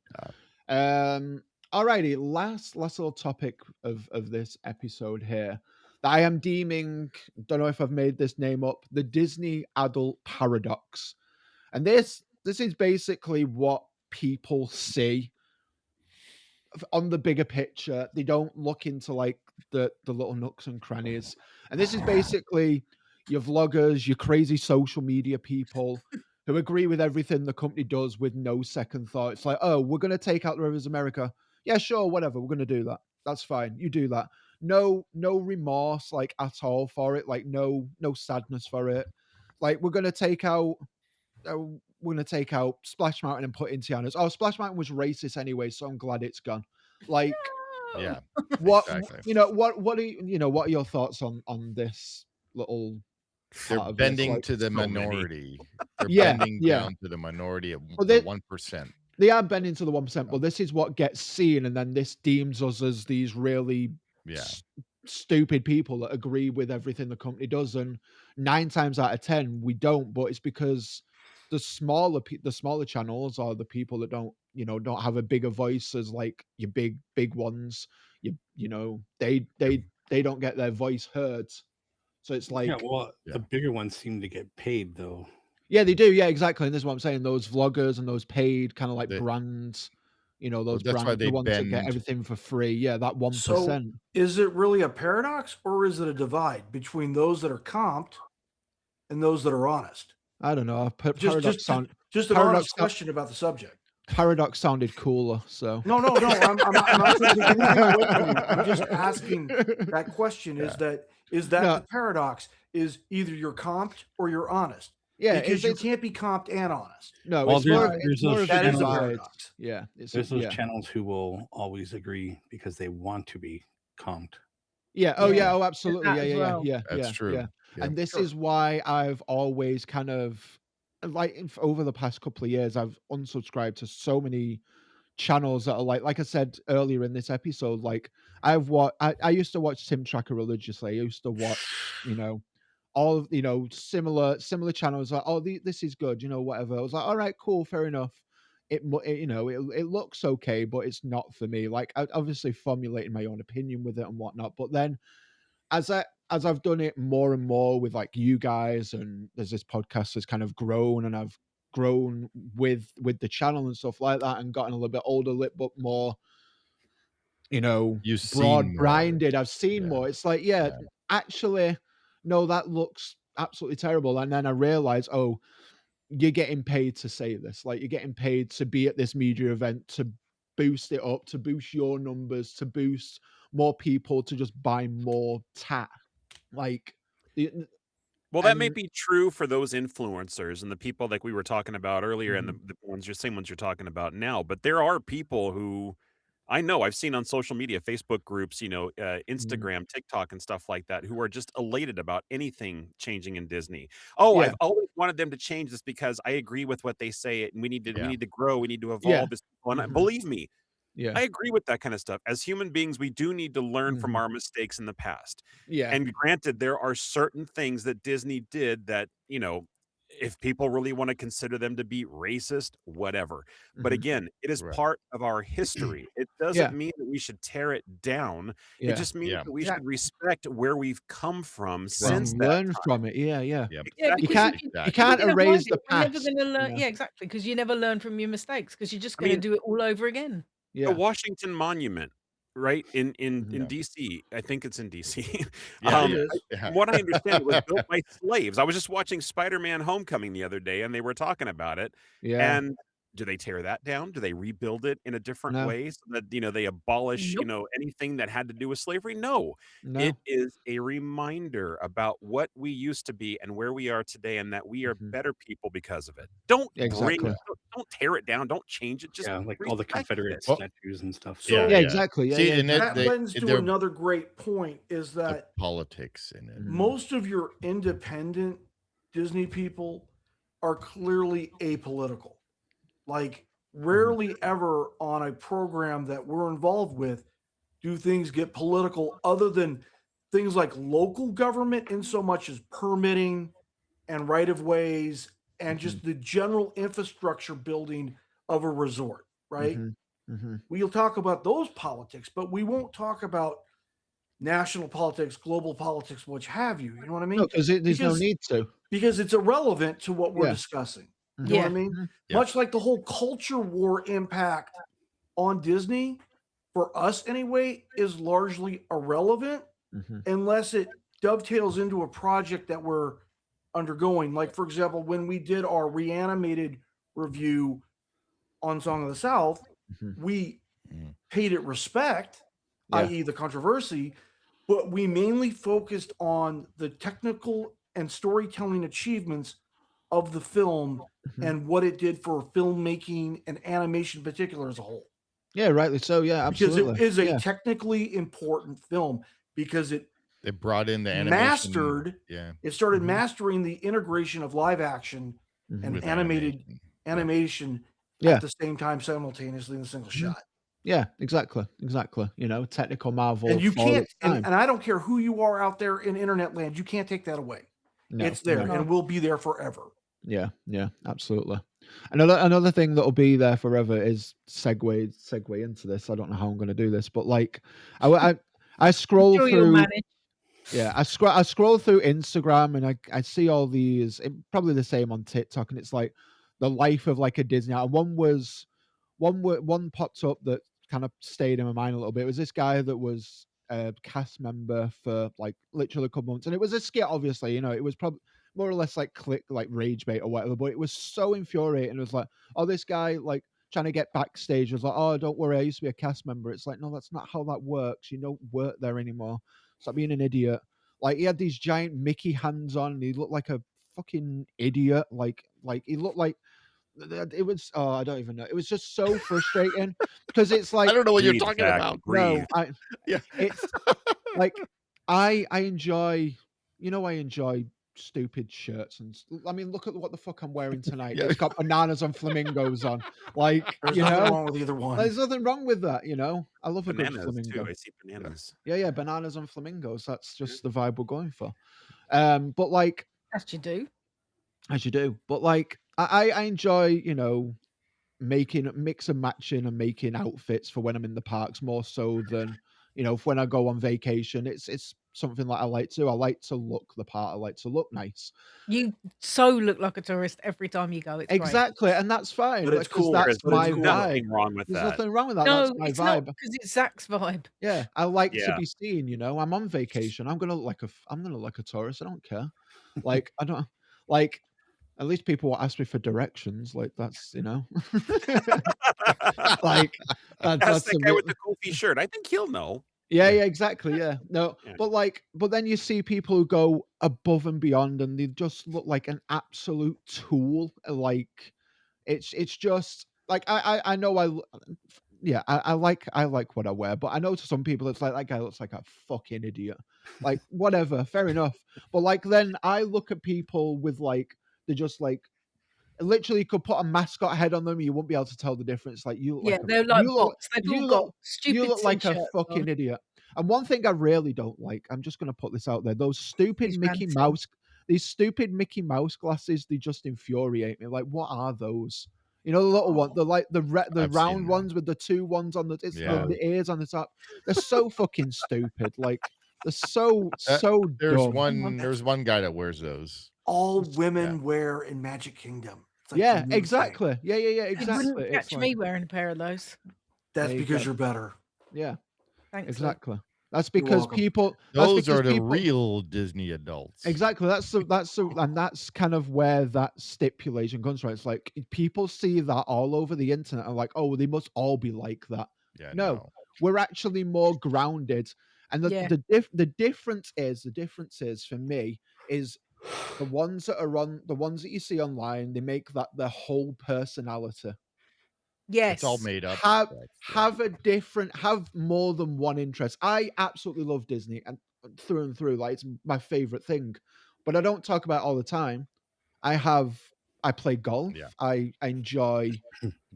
Alrighty, last little topic of this episode here that I am deeming, don't know if I've made this name up, the Disney adult paradox. And this is basically what people see on the bigger picture. They don't look into like the little nooks and crannies. And this is basically your vloggers, your crazy social media people who agree with everything the company does with no second thought. It's like, oh, we're gonna take out the Rivers America. Yeah, sure, whatever. We're gonna do that. That's fine. You do that. No remorse like at all for it. Like no sadness for it. Like we're gonna take out Splash Mountain and put in Tiana's. Oh, Splash Mountain was racist anyway, so I'm glad it's gone. Like No. yeah, what exactly. what are your thoughts on this little They're part of this? bending Like, to the So many. minority. They're yeah, bending yeah. down to the minority of But the they 1%. they are bending to the 1%, but this is what gets seen, and then this deems us as these really Yeah. stupid people that agree with everything the company does. And 9 times out of 10, we don't. But it's because the smaller channels are the people that don't have a bigger voice as like your big ones. They don't get their voice heard. So it's Yeah, like, well, Yeah. the bigger ones seem to get paid though. yeah, they do. Yeah, exactly. And this is what I'm saying. Those vloggers and those paid kind of like They- brands, You know, Well, those that's why brands, the they ones that get bend. everything for free. Yeah, that So 1%. is it really a paradox or is it a divide between those that are comped and those that are honest? I don't know. I've put Just paradox just sound. just an Paradox. honest question about the subject. Paradox sounded cooler. So. No, I'm not trying to take anything away from you. I'm just asking that question. Yeah. Is that No. the paradox? Is either you're comped or you're honest? Yeah, Because you it's can't be comped and honest. no. Well, It's more. there's It's more those of a That is a channels. divide. paradox. Yeah, it's There's those yeah. channels who will always agree because they want to be comped. Yeah. Oh, Yeah. yeah. Oh, There's absolutely. that Yeah, as yeah, well. yeah, That's yeah, true. yeah. Yeah. And this Sure. is why I've always kind of like over the past couple of years, I've unsubscribed to so many channels that are like I said earlier in this episode, like I used to watch Tim Tracker religiously. I used to watch, all of similar channels like, oh, this is good, whatever. I was like, all right, cool, fair enough. It looks okay, but it's not for me. Like, I obviously formulating my own opinion with it and whatnot. But then as I've done it more and more with like you guys, and as this podcast has kind of grown, and I've grown with the channel and stuff like that, and gotten a little bit older, a little bit more, You've seen broad more. branded. I've seen Yeah. more. It's like, yeah, Yeah. actually, no, that looks absolutely terrible. And then I realize, oh, you're getting paid to say this. Like, you're getting paid to be at this media event, to boost it up, to boost your numbers, to boost more people to just buy more tat. Like, Well, that may and be true for those influencers and the people like we were talking about earlier, and Mhm. the same ones you're talking about now. But there are people who I know I've seen on social media, Facebook groups, Mhm. Instagram, TikTok, and stuff like that, who are just elated about anything changing in Disney. Oh, Yeah. I've always wanted them to change this because I agree with what they say, and we need Yeah. to grow, we need to Yeah. evolve as people. And Mhm. believe me, Yeah. I agree with that kind of stuff. As human beings, we do need to learn from Mhm. our mistakes in the past. Yeah. And granted, there are certain things that Disney did that, if people really want to consider them to be racist, whatever. But Mhm. again, it is Right. part of our history. It Yeah. doesn't mean that we should tear it down. It Yeah. just means Yeah. that we should Exactly. respect where we've come from Right. since And that learn time. from it. Yeah, yeah. Yep. Yeah, Exactly. You because can't you Exactly. you can't you're gonna erase avoid the it. You're never past. gonna learn. Yeah. Yeah, exactly, because you never learn from your mistakes because you're just I gonna mean, do it all over again. the Yeah. Washington Monument, right? In Yeah. DC. I think it's in DC. Yeah. It Yeah. is. Yeah. From what I understand, it was built by slaves. I was just watching Spider-Man: Homecoming the other day, and they were talking about it. Yeah. And do they tear that down? Do they rebuild it in a different No. way so that they abolish Nope. anything that had to do with slavery? No, No. it is a reminder about what we used to be and where we are today, and that we are Mhm. better people because of it. Don't Exactly. don't tear it down. Don't change it. Just Yeah, like all the respect Confederate it. Well, statues and stuff. So yeah. Yeah, Yeah. exactly. Yeah, See, yeah, and that exactly. lends to they're another great point is the that politics in it. Mhm. most of your independent Disney people are clearly apolitical. Like, Mhm. rarely ever on a program that we're involved with do things get political other than things like local government, in so much as permitting and right of ways and Mhm. just the general infrastructure building of a resort, right? Mhm. Mhm. We'll talk about those politics, but we won't talk about national politics, global politics, which have you. You know what I No, mean? because there's no Because need to. because it's irrelevant to what we're Yeah. discussing. Mhm. You know what I Yeah. mean? Mhm. Yeah. Much like the whole culture war impact on Disney, for us anyway, is largely irrelevant Mhm. unless it dovetails into a project that we're undergoing. Like, for example, when we did our reanimated review on Song of the South, Mhm. we Mhm. paid it respect, Yeah. i.e., the controversy, but we mainly focused on the technical and storytelling achievements of the film Mhm. and what it did for filmmaking and animation in particular as a whole. Yeah, rightly so. Yeah, Because absolutely. it is a Yeah. technically important film because it They brought in the animation. mastered, Yeah. it started Mhm. mastering the integration of live action Mhm. and With animated animation. animation Yeah. at the same time simultaneously in a single Mhm. shot. Yeah, exactly. Exactly. Technical marvel And you for can't, its time. and I don't care who you are out there in internet land, you can't take that away. No, It's there no. and will be there forever. Yeah, yeah, absolutely. Another thing that'll be there forever is segue into this. I don't know how I'm going to do this, but like, I I'm scroll sure you'll through. manage. Yeah, I scroll through Instagram and I see all these. Probably the same on TikTok, and it's like the life of like a Disney. And one popped up that kind of stayed in my mind a little bit. It was this guy that was a cast member for like literally a couple months, and it was a skit. Obviously, you know, it was probably more or less like like rage bait or whatever. But it was so infuriating. It was like, oh, this guy like trying to get backstage was like, oh, don't worry, I used to be a cast member. It's like, no, that's not how that works. You don't work there anymore. Stop being an idiot. Like he had these giant Mickey hands on, and he looked like a fucking idiot. Like he looked like it was. Oh, I don't even know. It was just so frustrating because it's I like don't know what you're Breathe, talking Zach, about. breathe. no, Yeah. it's like I enjoy. You know, I enjoy stupid shirts I mean, look at what the fuck I'm wearing tonight. Yeah. It's got bananas and flamingos on. Like, There's you nothing know, wrong with either one. there's nothing wrong with that. You know, I love a good Bananas flamingo. too. I see bananas. Yeah, bananas and flamingos. That's just the vibe we're going for. But like, As you do. as you do. But like, I enjoy, you know, making mix and matching and making outfits for when I'm in the parks more so than, you know, when I go on vacation. It's something that I like to. I like to look the part. I like to look nice. You so look like a tourist every time you go. It's great. Exactly, and that's fine But it's because cool. that's But it's my cool. vibe. Nothing wrong with There's that. nothing wrong with that. No, That's my it's not vibe. because it's Zach's vibe. Yeah, I like to Yeah. be seen. You know, I'm on vacation. I'm gonna look like I'm gonna look like a tourist. I don't care. Like I don't like. At least people will ask me for directions. Like that's, you know, like Ask that's that a guy bit. with the goofy shirt. I think he'll know. Yeah, exactly. Yeah, no, Yeah. but like, but then you see people who go above and beyond, and they just look like an absolute tool. Like it's just like I know yeah, I like what I wear, but I know to some people it's like that guy looks like a fucking idiot. Like whatever, fair enough. But like then I look at people with like they're just like literally could put a mascot head on them, you won't be able to tell the difference. Like you look Yeah, like a they're like you look bots. They've you all got look you stupid look like a t-shirts fucking on. idiot. And one thing I really don't like, I'm just gonna put this out there, those stupid He's Mickey ranting. Mouse these stupid Mickey Mouse glasses, they just infuriate me. Like, what are those? You know, the little one, the like the I've seen round them. ones with the two ones on Yeah. the ears on the top. They're so fucking stupid. Like they're so Uh, so There's dumb. there's one guy that wears those. All women wear in Magic Kingdom. It's like the Yeah, new thing. exactly. Yeah, You exactly. wouldn't It's catch me like, wearing a pair of those. That's there you because go. you're better. Yeah, Thanks, Lou. exactly. That's You're because welcome. people. That's Those because are the people. real Disney adults. Exactly. And that's kind of where that stipulation comes from. It's like people see that all over the internet and like, oh, they must all be like that. Yeah, No, we're actually more grounded. And Yeah. the difference is for me is the ones that you see online, they make that their whole personality. Yes. It's all made up. Have stuff, yeah. have more than one interest. I absolutely love Disney and through. Like it's my favorite thing, but I don't talk about it all the time. I play golf. Yeah. I enjoy,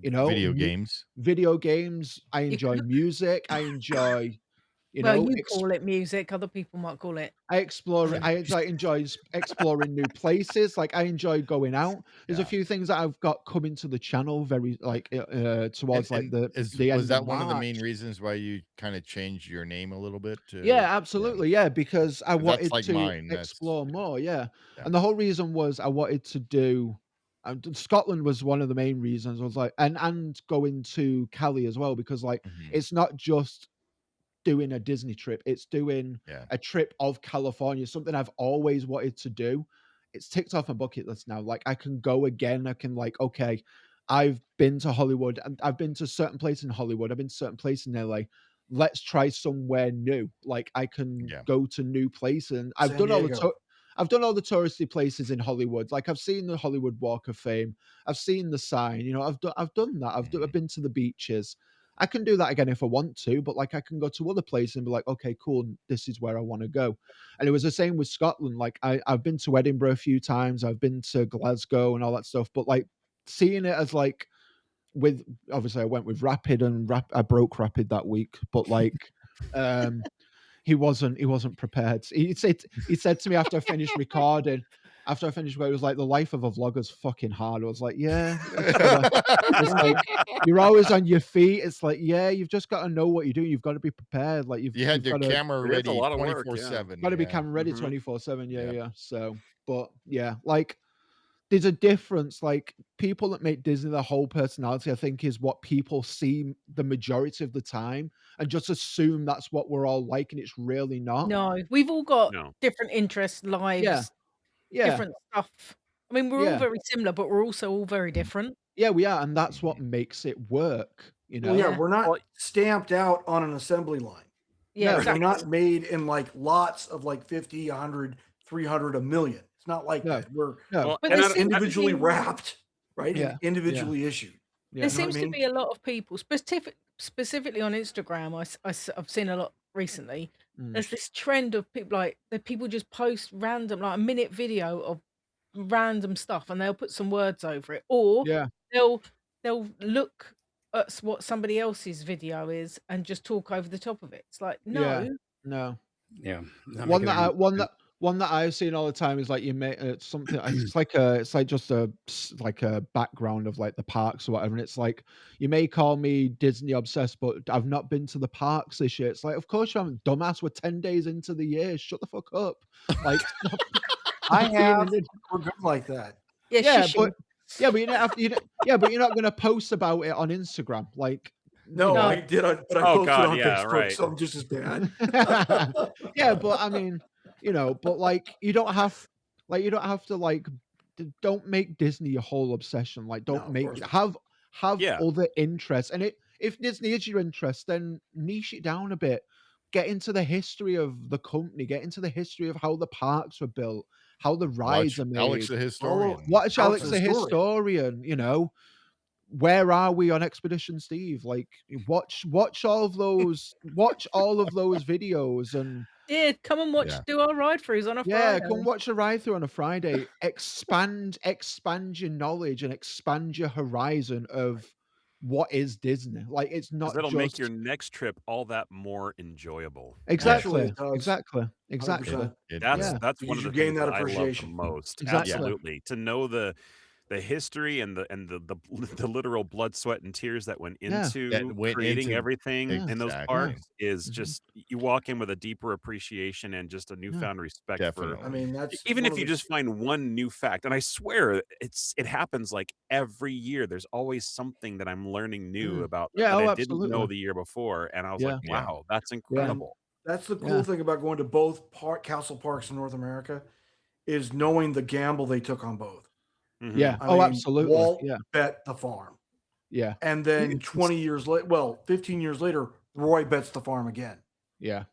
you know, Video games. Video games. I You enjoy could- music. I enjoy, you well, know, you call it music. Other people might call it. I explore. I enjoy exploring new places. Like I enjoy going out. There's a Yeah. few things that I've got coming to the channel very like towards like the end Was that of one of the main March. reasons why you kind of changed your name a little bit? Yeah, absolutely. Yeah, because I 'Cause that's wanted like to mine, explore more. Yeah. Yeah. And the whole reason was I wanted to do. Scotland was one of the main reasons. I was like, and going to Cali as well because like Mhm. it's not just doing a Disney trip; it's doing Yeah. a trip of California. Something I've always wanted to do. It's ticked off my bucket list now. Like I can go again. I can like okay, I've been to Hollywood and I've been to certain places in Hollywood. I've been to certain places in LA. Let's try somewhere new. Like I can Yeah. go to new places. And I've San done all the Diego. I've done all the touristy places in Hollywood. Like I've seen the Hollywood Walk of Fame. I've seen the sign. You know, I've done that. I've been to the beaches. I can do that again if I want to, but like I can go to other places and be like, okay, cool, this is where I want to go. And it was the same with Scotland. Like I've been to Edinburgh a few times. I've been to Glasgow and all that stuff. But like seeing it as like with obviously I went with Rapid and I broke Rapid that week, but like he wasn't prepared. He said to me after I finished recording, it was like the life of a vlogger's fucking hard. I was like, yeah, it's like you're always on your feet. It's like, yeah, you've just got to know what you're doing. You've got to be prepared. Like You had your got to, camera It is a ready lot of work, yeah. 24/7. got to be yeah. camera ready Mhm. 24/7. Yeah, Yep. yeah. So, but yeah, like there's a difference. Like people that make Disney their whole personality, I think, is what people see the majority of the time, and just assume that's what we're all like, and it's really not. No, we've all got No. different interests, Yeah, lives, yeah, different stuff. I mean, we're all yeah, very similar, but we're also all very different. yeah. We are, and that's what makes it work. You Well, yeah, know? Yeah. we're not Well, stamped out on an assembly line. Yeah, No, We're exactly. not made in like lots of like 50, 100, 300, a million. It's not like no, that. We're no. well, But and there I, seems to individually be wrapped, right? Yeah, And yeah, individually issued. yeah. there You know what seems I to mean? be a lot of people, specifically on Instagram. I've seen a lot recently. Mm. There's this trend of people like that. People just post random, like a minute video of random stuff, and they'll put some words over it, or Yeah, they'll look at what somebody else's video is and just talk over the top of it. It's like, yeah. no, No. Yeah, not One making that their I own one content. that one that I've seen all the time is like you make something. It's like just like a background of like the parks or whatever, and it's like you may call me Disney obsessed, but I've not been to the parks this year. It's like, of course you haven't, dumbass. We're 10 days into the year. Shut the fuck up. Like, stop, I stop being have. an idiot. We're good like that. yeah, Yeah, shush but you. you don't have to. Yeah, but you're not gonna post about it on Instagram. Like, you No, No, know. I did, but I oh posted God, on yeah, Facebook, right. so I'm just as bad. Yeah, but I mean, but like you don't have to like don't make Disney your whole obsession. Like No, don't of make course not. have Yeah. other interests. And if Disney is your interest, then niche it down a bit. Get into the history of the company, get into the history of how the parks were built, how the rides Watch are Alex made. the Historian. Watch Alex Alex the the Historian. Historian, where are we on Expedition Steve? Like watch all of those videos and yeah, come and watch, Yeah. do our ride throughs on a yeah, Friday. come watch a ride through on a Friday. Expand your knowledge and expand your horizon of what is Disney. Like it's Because not it'll make your just next trip all that more enjoyable. Actually, exactly, it does. exactly, 100%. exactly. That's Yeah, that's one Because of you the gain things that that I love the appreciation. most. exactly. Absolutely. To know the history and the literal blood, sweat, and tears that went Yeah, That into went creating into everything yeah, in those exactly. parks is Mhm. just you walk in with a deeper appreciation and just a yeah, newfound respect for I Definitely. mean, that's even one if of you the. just find one new fact. And I swear it happens like every year. There's always something that I'm learning new mm. about Yeah, that I oh, didn't know absolutely. the year before. And I was like, Yeah, Yeah. wow, that's yeah, And incredible. that's the yeah, cool thing about going to both castle parks in North America is knowing the gamble they took on both. yeah. Hmm I Oh, mean, absolutely. Walt Yeah, bet the farm. yeah, And then It's 20 years later, well, 15 years later, Roy bets the farm again. yeah.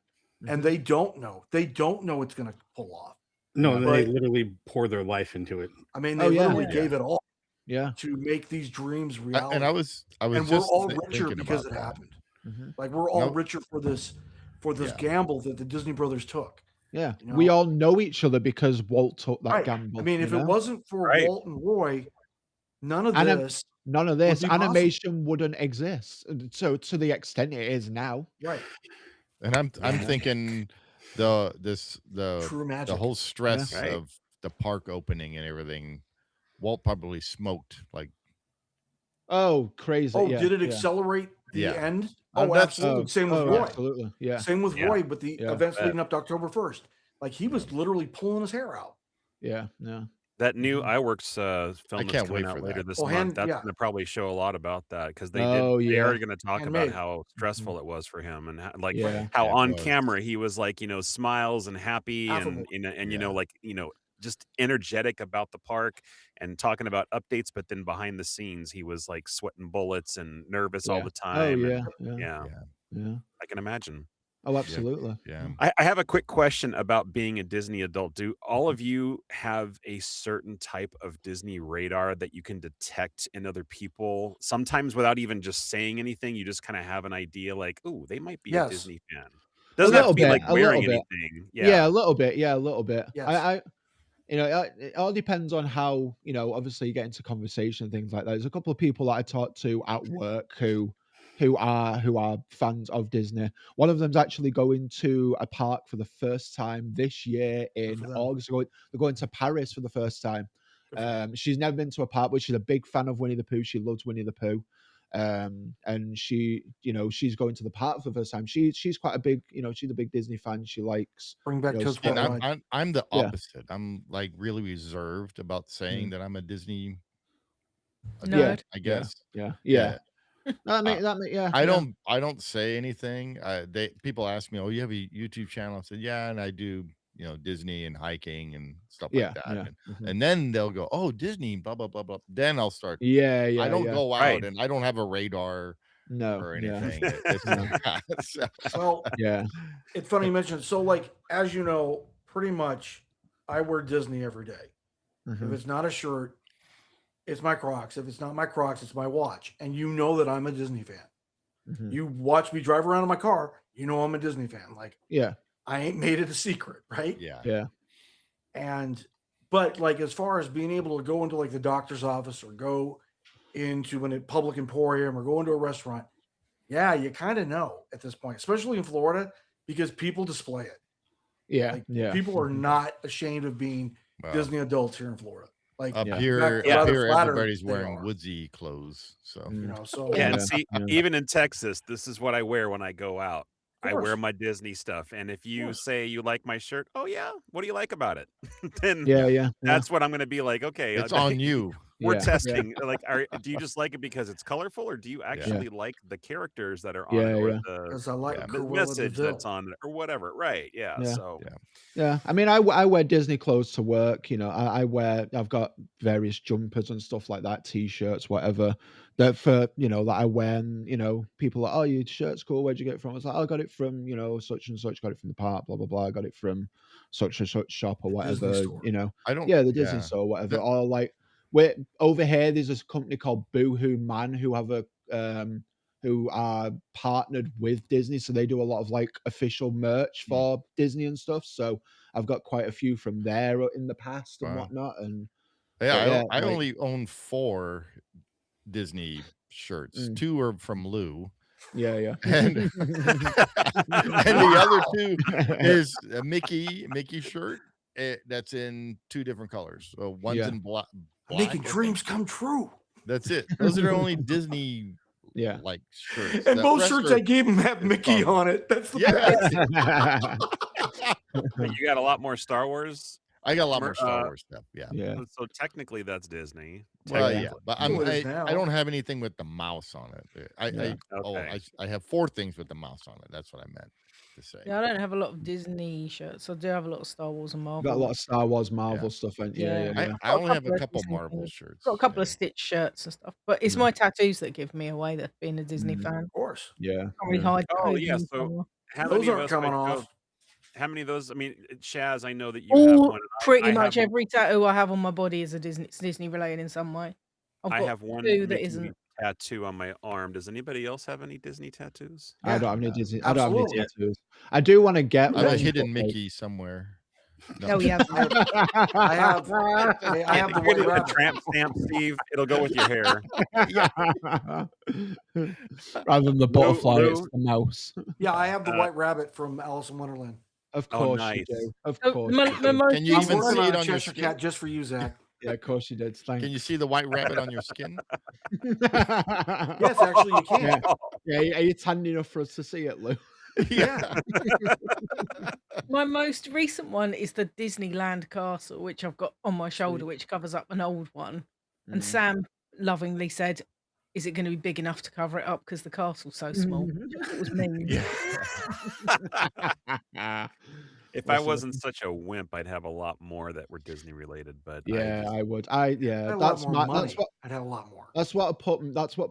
And Mhm. they don't know. They don't know it's going to pull off. No, No. they But literally pour their life into it. I mean, Oh they yeah, literally Yeah. gave it all yeah. to make these dreams And reality. I was And we're just all richer thinking because about it that. happened. Mhm. Like we're And all richer for this yeah. gamble that the Disney brothers took. Yeah, You we know? all know each other because Walt took that Right. gamble. I mean, if it wasn't for Right. Walt and Roy, none of Anim- this none of would this be possible. animation wouldn't exist. So to the extent it is now. Right. And I'm Yeah. thinking the True magic. whole stress Right. of the park opening and everything. Walt probably smoked like Oh, crazy! Oh, Yeah, did it yeah. accelerate the Yeah. end? And Oh, that's absolutely. Same with Oh, Roy. absolutely. Yeah, Same with Yeah. Roy, but the Yeah. events Bet. leading up to October 1st. Like he was literally pulling his hair out. yeah, yeah. That new Mhm. iWorks film that's can't coming wait out for later that. this Oh, month, that's yeah. going to probably show a lot about that because Oh, they yeah. are going to talk about Handmade. how stressful it was for him and like Yeah. how It on was. camera he was like smiles and happy Affable. and Yeah. like just energetic about the park and talking about updates, but then behind the scenes he was like sweating bullets and nervous all Yeah. the Oh, time. yeah, And yeah, yeah, Yeah. yeah. I can imagine. Oh, Yeah. absolutely. Yeah. I have a quick question about being a Disney adult. Do all of you have a certain type of Disney radar that you can detect in other people? Sometimes without even just saying anything, you just kind of have an idea like, oh, they might be a Yes. Disney fan. A Doesn't have little to be bit, like a little wearing bit. anything. Yeah, Yeah. a little bit. Yeah, a little bit. Yes. I it all depends on how, obviously you get into conversation and things like that. There's a couple of people that I talk to at work who are fans of Disney. One of them's actually going to a park for the first time this year in for them. August. They're going to Paris for the first time. Good for them. She's never been to a park, but she's a big fan of Winnie the Pooh. She loves Winnie the Pooh. and she, she's going to the park for the first time. She's quite a big, she's a big Disney fan. She likes, Bring back Toad's And Wild stuff. Ride. I'm the Yeah. opposite. I'm like really reserved about saying that I'm a Disney Nerd. I guess. Yeah. Yeah. Yeah. I don't say anything. People ask me, "Oh, you have a YouTube channel?" I said, "Yeah, and I do, Disney and hiking and stuff like that." Yeah. And then they'll go, "Oh, Disney, blah blah blah blah." Then I'll start. Yeah. I don't go out Right. and I don't have a radar No. or Yeah. anything. It's Well, Yeah. it's funny you mentioned. So, like, as you know, pretty much, I wear Disney every day. If Mhm. it's not a shirt, it's my Crocs. If it's not my Crocs, it's my watch. And you know that I'm a Disney fan. Mhm. You watch me drive around in my car, you know I'm a Disney fan. Like, Yeah. I ain't made it a secret, right? yeah. Yeah. But like, as far as being able to go into like the doctor's office or go into a public emporium or go into a restaurant, yeah, you kind of know at this point, especially in Florida, because people display it. Yeah. Like, Yeah. people are not ashamed of being Well, Disney adults here in Florida. Like, up Yeah. here, rather flattered everybody's they wearing are. woodsy clothes. So Mm. So Yeah, and Yeah. see, Yeah. even in Texas, this is what I wear when I go out. Of I wear course. my Disney stuff, and if you course. say you like my shirt, oh yeah, what do you like about it? Then Yeah. that's what I'm going to be like. Okay, it's on you. we're Yeah. testing. Like, do you just like it because it's colorful, or do you actually like the characters that are on it, or Yeah. the Because I like Yeah. Cruella message DeVille. that's on it, or whatever? Right? Yeah. Yeah. So Yeah, I mean, I wear Disney clothes to work. I've got various jumpers and stuff like that, t-shirts, whatever. That that I wear. And, people are, oh, your shirt's cool. Where'd you get it from? I was like, I got it from, such and such. Got it from the park. Blah blah blah. I got it from such and such shop or Disney whatever. store. I don't. Yeah, the Disney store, or whatever. Or like, we're over here. There's this company called Boohoo Man who have who are partnered with Disney, so they do a lot of like official merch for Disney and stuff. So I've got quite a few from there in the past and Wow. whatnot. And Yeah, I like, only own 4 Disney shirts. 2 are from Lou, yeah, and and the other 2 is a Mickey shirt that's in 2 different colors. So one's Yeah. in black. Making I think. dreams come true. That's it. Those are the only Disney Yeah. like shirts. And The both rest shirts are- I gave him have Mickey on it. That's the Yeah. best. but you got a lot more Star Wars. I got a lot more Star Uh, Wars stuff. Yeah. Yeah. So technically, that's Disney. Well, yeah, technically. but Well, it is I now. don't have anything with the mouse on it. Okay. I have 4 things with the mouse on it. That's what I meant to say. Yeah, I don't have a lot of Disney shirts. I do have a lot of Star Wars and Marvel. Got a lot of Star Wars, Marvel stuff. And Yeah. I only have couple a of couple Disney Marvel things. shirts. Got a couple of yeah. Stitch shirts and stuff, but it's Mm. my tattoos that give me away that being a Disney Mm. fan. Of course. Yeah. Can't really Yeah. hide. Oh, hide yeah, them so somewhere. How Those many of aren't us coming might off. go- How many of those? I mean, Shaz, I know that you have All one. pretty I much have, every tattoo I have on my body is it's Disney related in some way. I've I got have one 2 that Mickey isn't. tattoo on my arm. Does anybody else have any Disney tattoos? I don't Yeah, have any Disney. I don't have any absolutely. tattoos. I do want to get I have a one. hidden but, like- Mickey somewhere. No. Oh yeah, I have the If you white get a rabbit. tramp stamp, Steve, it'll go with your hair. Rather than the butterfly, it's Lou? the mouse. Yeah, I have the Uh, white rabbit from Alice in Wonderland. Of Oh, course nice. you do. Of So, course. the you do. most Can you I'm even working see on it a on your Cheshire skin? cat just for you, Zach. Yeah, of course you did. Thank Can you see the white rabbit on your skin? Yes, actually, you can. Yeah, are you tan enough for us to see it, Lou? Yeah. my most recent one is the Disneyland castle, which I've got on my shoulder, Sweet. which covers up an old one. And Mm. Sam lovingly said, "Is it going to be big enough to cover it up because the castle's so small?" Which I thought it was mean. If I Listen, wasn't such a wimp, I'd have a lot more that were Disney related. But yeah, I I would. I had a lot That's more my. money. I'd have a lot more. That's what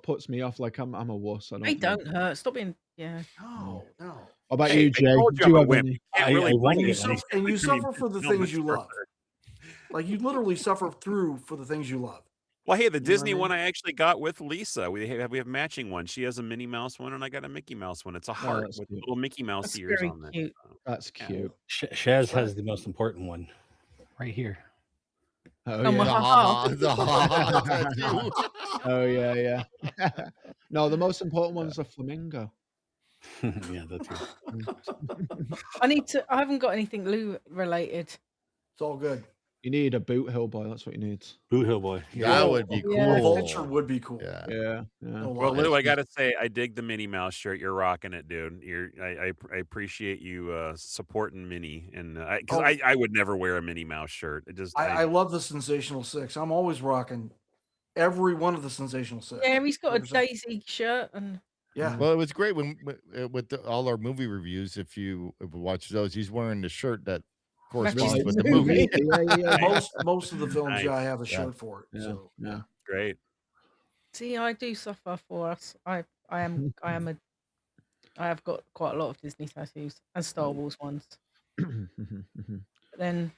puts me off. Like I'm a wuss. I don't. They like don't it. hurt. Stop being. Yeah. No. What about Hey, you, I Jay? told Do you you I'm a have wimp. any? You can't I really want blame it. me. You suffer, and you suffer for the things you love. Fulfillment. Like, you literally suffer through for the things you love. Well, hey, the You know what I Disney mean? one I actually got with Lisa. We have matching one. She has a Minnie Mouse one, and I got a Mickey Mouse one. It's a heart that's with cute. little Mickey Mouse That's ears very on there. cute. That's Yeah. cute. Shaz has the most important one right here. Oh Oh, my yeah. ha-ha. The ha-ha tattoo. Oh yeah. No, the most important one's a flamingo. Yeah, that's good. I haven't got anything Lou related. It's all good. You need a boot hill boy. That's what you need. Boot Hill Boy. That would be Yeah. cool. Vulture would be cool. Yeah. Yeah. No Well, lie. Lou, I gotta say, I dig the Minnie Mouse shirt. You're rocking it, dude. I appreciate you supporting Minnie, and because Oh. I would never wear a Minnie Mouse shirt. It just I love the Sensational Six. I'm always rocking every one of the Sensational Six. Yeah, he's got a 100%. Daisy shirt and Yeah. Well, it was great when with all our movie reviews. If you watch those, he's wearing the shirt that corresponds Matches with the the movie. Most of the films, Nice. I have a Yeah. shirt for it. Yeah. So Yeah. great. see, I do suffer for us. I have got quite a lot of Disney tattoos and Star Wars ones. But then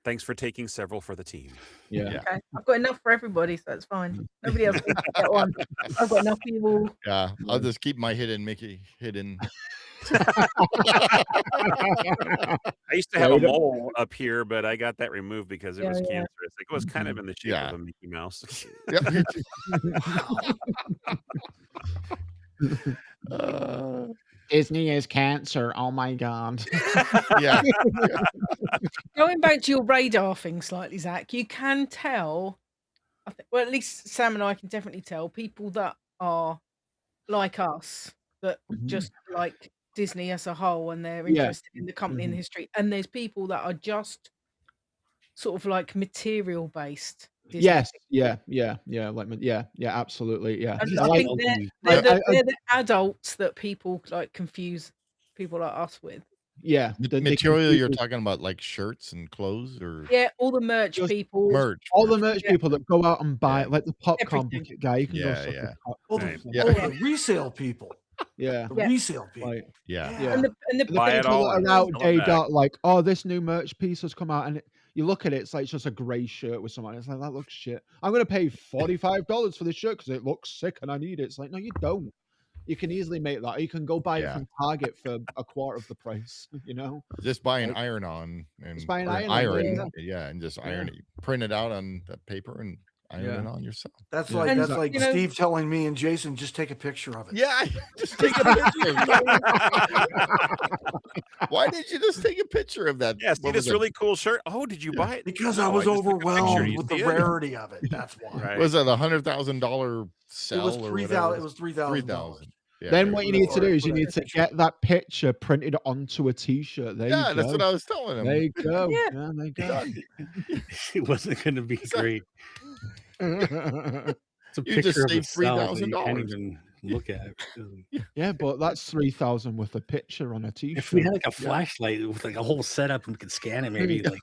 Thanks for taking several for the team. Yeah. okay, I've got enough for everybody, so it's fine. Nobody else needs to get one. I've got enough for you all. Yeah, I'll just keep my hidden Mickey hidden. I used to have Yeah, a we don't- mole up here, but I got that removed because it Yeah, was yeah. cancerous. It was kind of in the shape Yeah. of a Mickey Mouse. Yep. Uh, Disney is cancer. Oh my god. yeah. Going back to your radar thing slightly, Zach, you can tell. I think, well, at least Sam and I can definitely tell people that are like us, that Mhm. just like Disney as a whole, and they're Yeah. interested in the company and the Mhm. history. And there's people that are just sort of like material based. Disney. Yes. Yeah. Like, yeah. Absolutely. Yeah. And I I like- think they're, I- they're the adults that people like confuse people like us with. yeah. The they material you're confuse- talking about, like shirts and clothes or Yeah, all the merch Just people. merch. all the merch Yeah. people that go out and buy Yeah. like the popcorn Everything. bucket guy. You can go Yeah, suck a yeah. cock. Oh, Right. Yeah. the resale people. Yeah. The Yeah. resale people. Like, Yeah. yeah. And the the Buy it people all that and are sell it out day back. dot like, oh, this new merch piece has come out, and you look at it, it's like just a grey shirt with someone. It's like that looks shit. I'm gonna pay $45 for this shirt because it looks sick and I need it. It's like, no, you don't. You can easily make that. Or you can go buy it Yeah. from Target for a quarter of the price. You know, Just buy an Like- iron-on and buy an or iron-on, yeah, and just Yeah. iron it. Print it out on the paper and iron Yeah. it on yourself. That's Yeah. like And, that's like you know- Steve telling me and Jason, just take a picture of it. Yeah, just take a picture. Why did you just take a picture of that? Yeah, see What this was it? really cool shirt. Oh, did you Yeah. buy it? Because No, I was just took a picture. overwhelmed You with the see it? rarity of it. That's why. Right. Was it $100,000 sell It was or 3,000. whatever? It was $3,000. 3,000. Yeah, then there what you you go. need to do is you Put a need to picture. get that picture printed onto a T-shirt. There Yeah, you that's go. what I was telling him. There you go. Yeah. Yeah, there you go. It wasn't going to be great. It's a You picture just of saved itself that you can't $3,000. even look at. Yeah, but that's 3,000 with a picture on a T-shirt. If we had like a Yeah. flashlight with like a whole setup and we could scan it, maybe like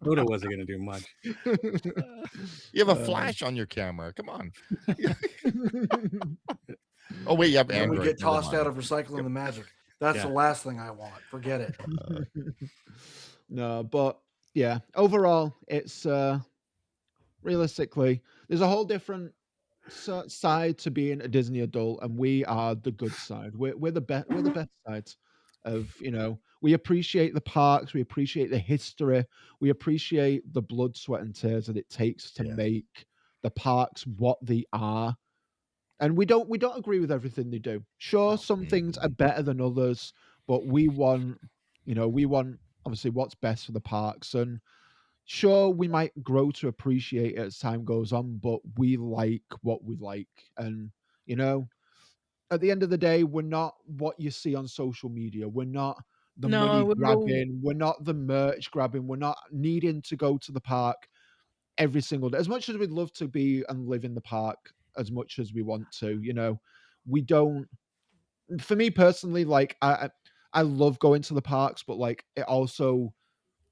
Buddha wasn't going to do much. You have a flash on your camera. Come on. Oh wait, you have And Android. we get Never tossed out mind. of recycling the magic. That's the Yeah. last thing I want. Forget it. No, but yeah, overall, it's realistically, there's a whole different side to being a Disney adult, and we are the good side. We're the best. We're the best sides of, you know. We appreciate the parks. We appreciate the history. We appreciate the blood, sweat, and tears that it takes to Yes. make the parks what they are. And we don't agree with everything they do. Sure, No. some things are better than others, but we want, you know, we want obviously what's best for the parks. And sure, we might grow to appreciate it as time goes on, but we like what we like. And, you know, at the end of the day, we're not what you see on social media. We're not the No, money we're all- grabbing. We're not the merch grabbing. We're not needing to go to the park every single day. As much as we'd love to be and live in the park as much as we want to, you know, we don't. For me personally, like I love going to the parks, but like it also,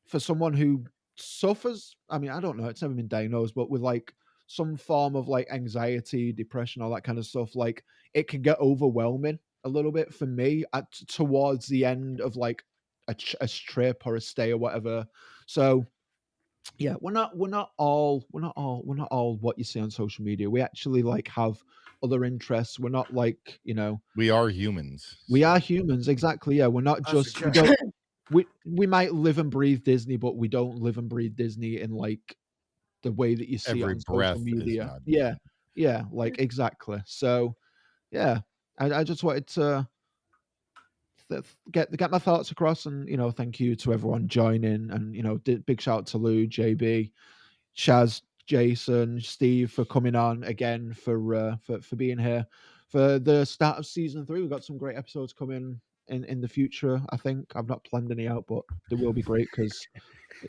for someone who suffers, I mean, I don't know, it's never been diagnosed, but with like some form of like anxiety, depression, all that kind of stuff, like it can get overwhelming a little bit for me towards the end of like a trip or a stay or whatever. So yeah, we're not all what you see on social media. We actually like have other interests. We're not like, you know, We are humans. we are humans, exactly. Yeah, we're not That's just the we don't we might live and breathe Disney, but we don't live and breathe Disney in like the way that you see it Every on breath social is media. not Yeah, like exactly. So yeah, I just wanted to get my thoughts across, and thank you to everyone joining, and big shout out to Lou, JB, Shaz, Jason, Steve for coming on again, for being here for the start of season 3. We've got some great episodes coming in the future. I think I've not planned any out, but they will be great because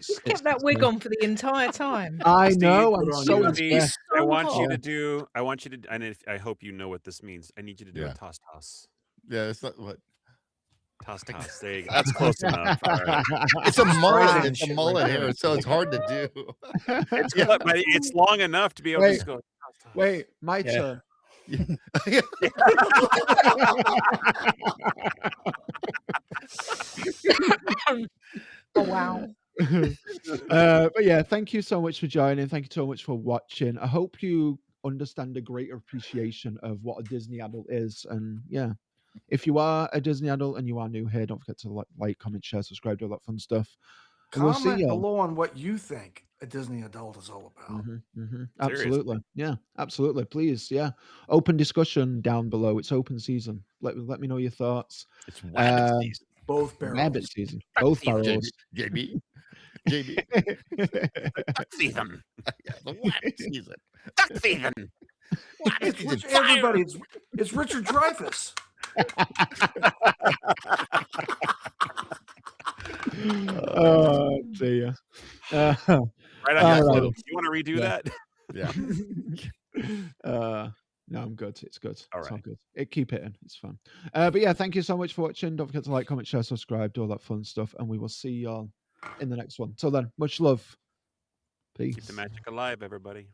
You've kept that wig on for the entire time. I Steve, know. put I'm on so your- Steve, impressed. I so want you hot. to do. I want you to, and I hope you know what this means. I need you to do Yeah. a toss. Yeah, it's not what Toss. There you go. That's close enough. All right. it's a mullet. Streisand It's a shit mullet right hair, there. so it's hard to do. It's Yeah. but it's long enough to be able to just go. Toss. Wait, my Yeah. turn. Oh wow. But yeah, thank you so much for joining. Thank you so much for watching. I hope you understand a greater appreciation of what a Disney adult is. And yeah, if you are a Disney adult and you are new here, don't forget to like, comment, share, subscribe, do all that fun stuff. And we'll see Comment you. below on what you think a Disney adult is all about. Absolutely. Yeah, absolutely. Please. Yeah. Open discussion down below. It's open season. Let me know your thoughts. It's rabbit season. Both Rabbit barrels. season. Duck Both season. barrels. JB. Duck season. Yeah, the rabbit season. Duck season. It's everybody. It's Richard Dreyfuss. Oh dear. Right on All your right. flow. You want to redo Yeah. that? Yeah. No, I'm good. It's good. All It's all right. good. Keep hitting. It's fun. But yeah, thank you so much for watching. Don't forget to like, comment, share, subscribe, do all that fun stuff, and we will see y'all in the next one. Till then, much love. Peace. Keep the magic alive, everybody.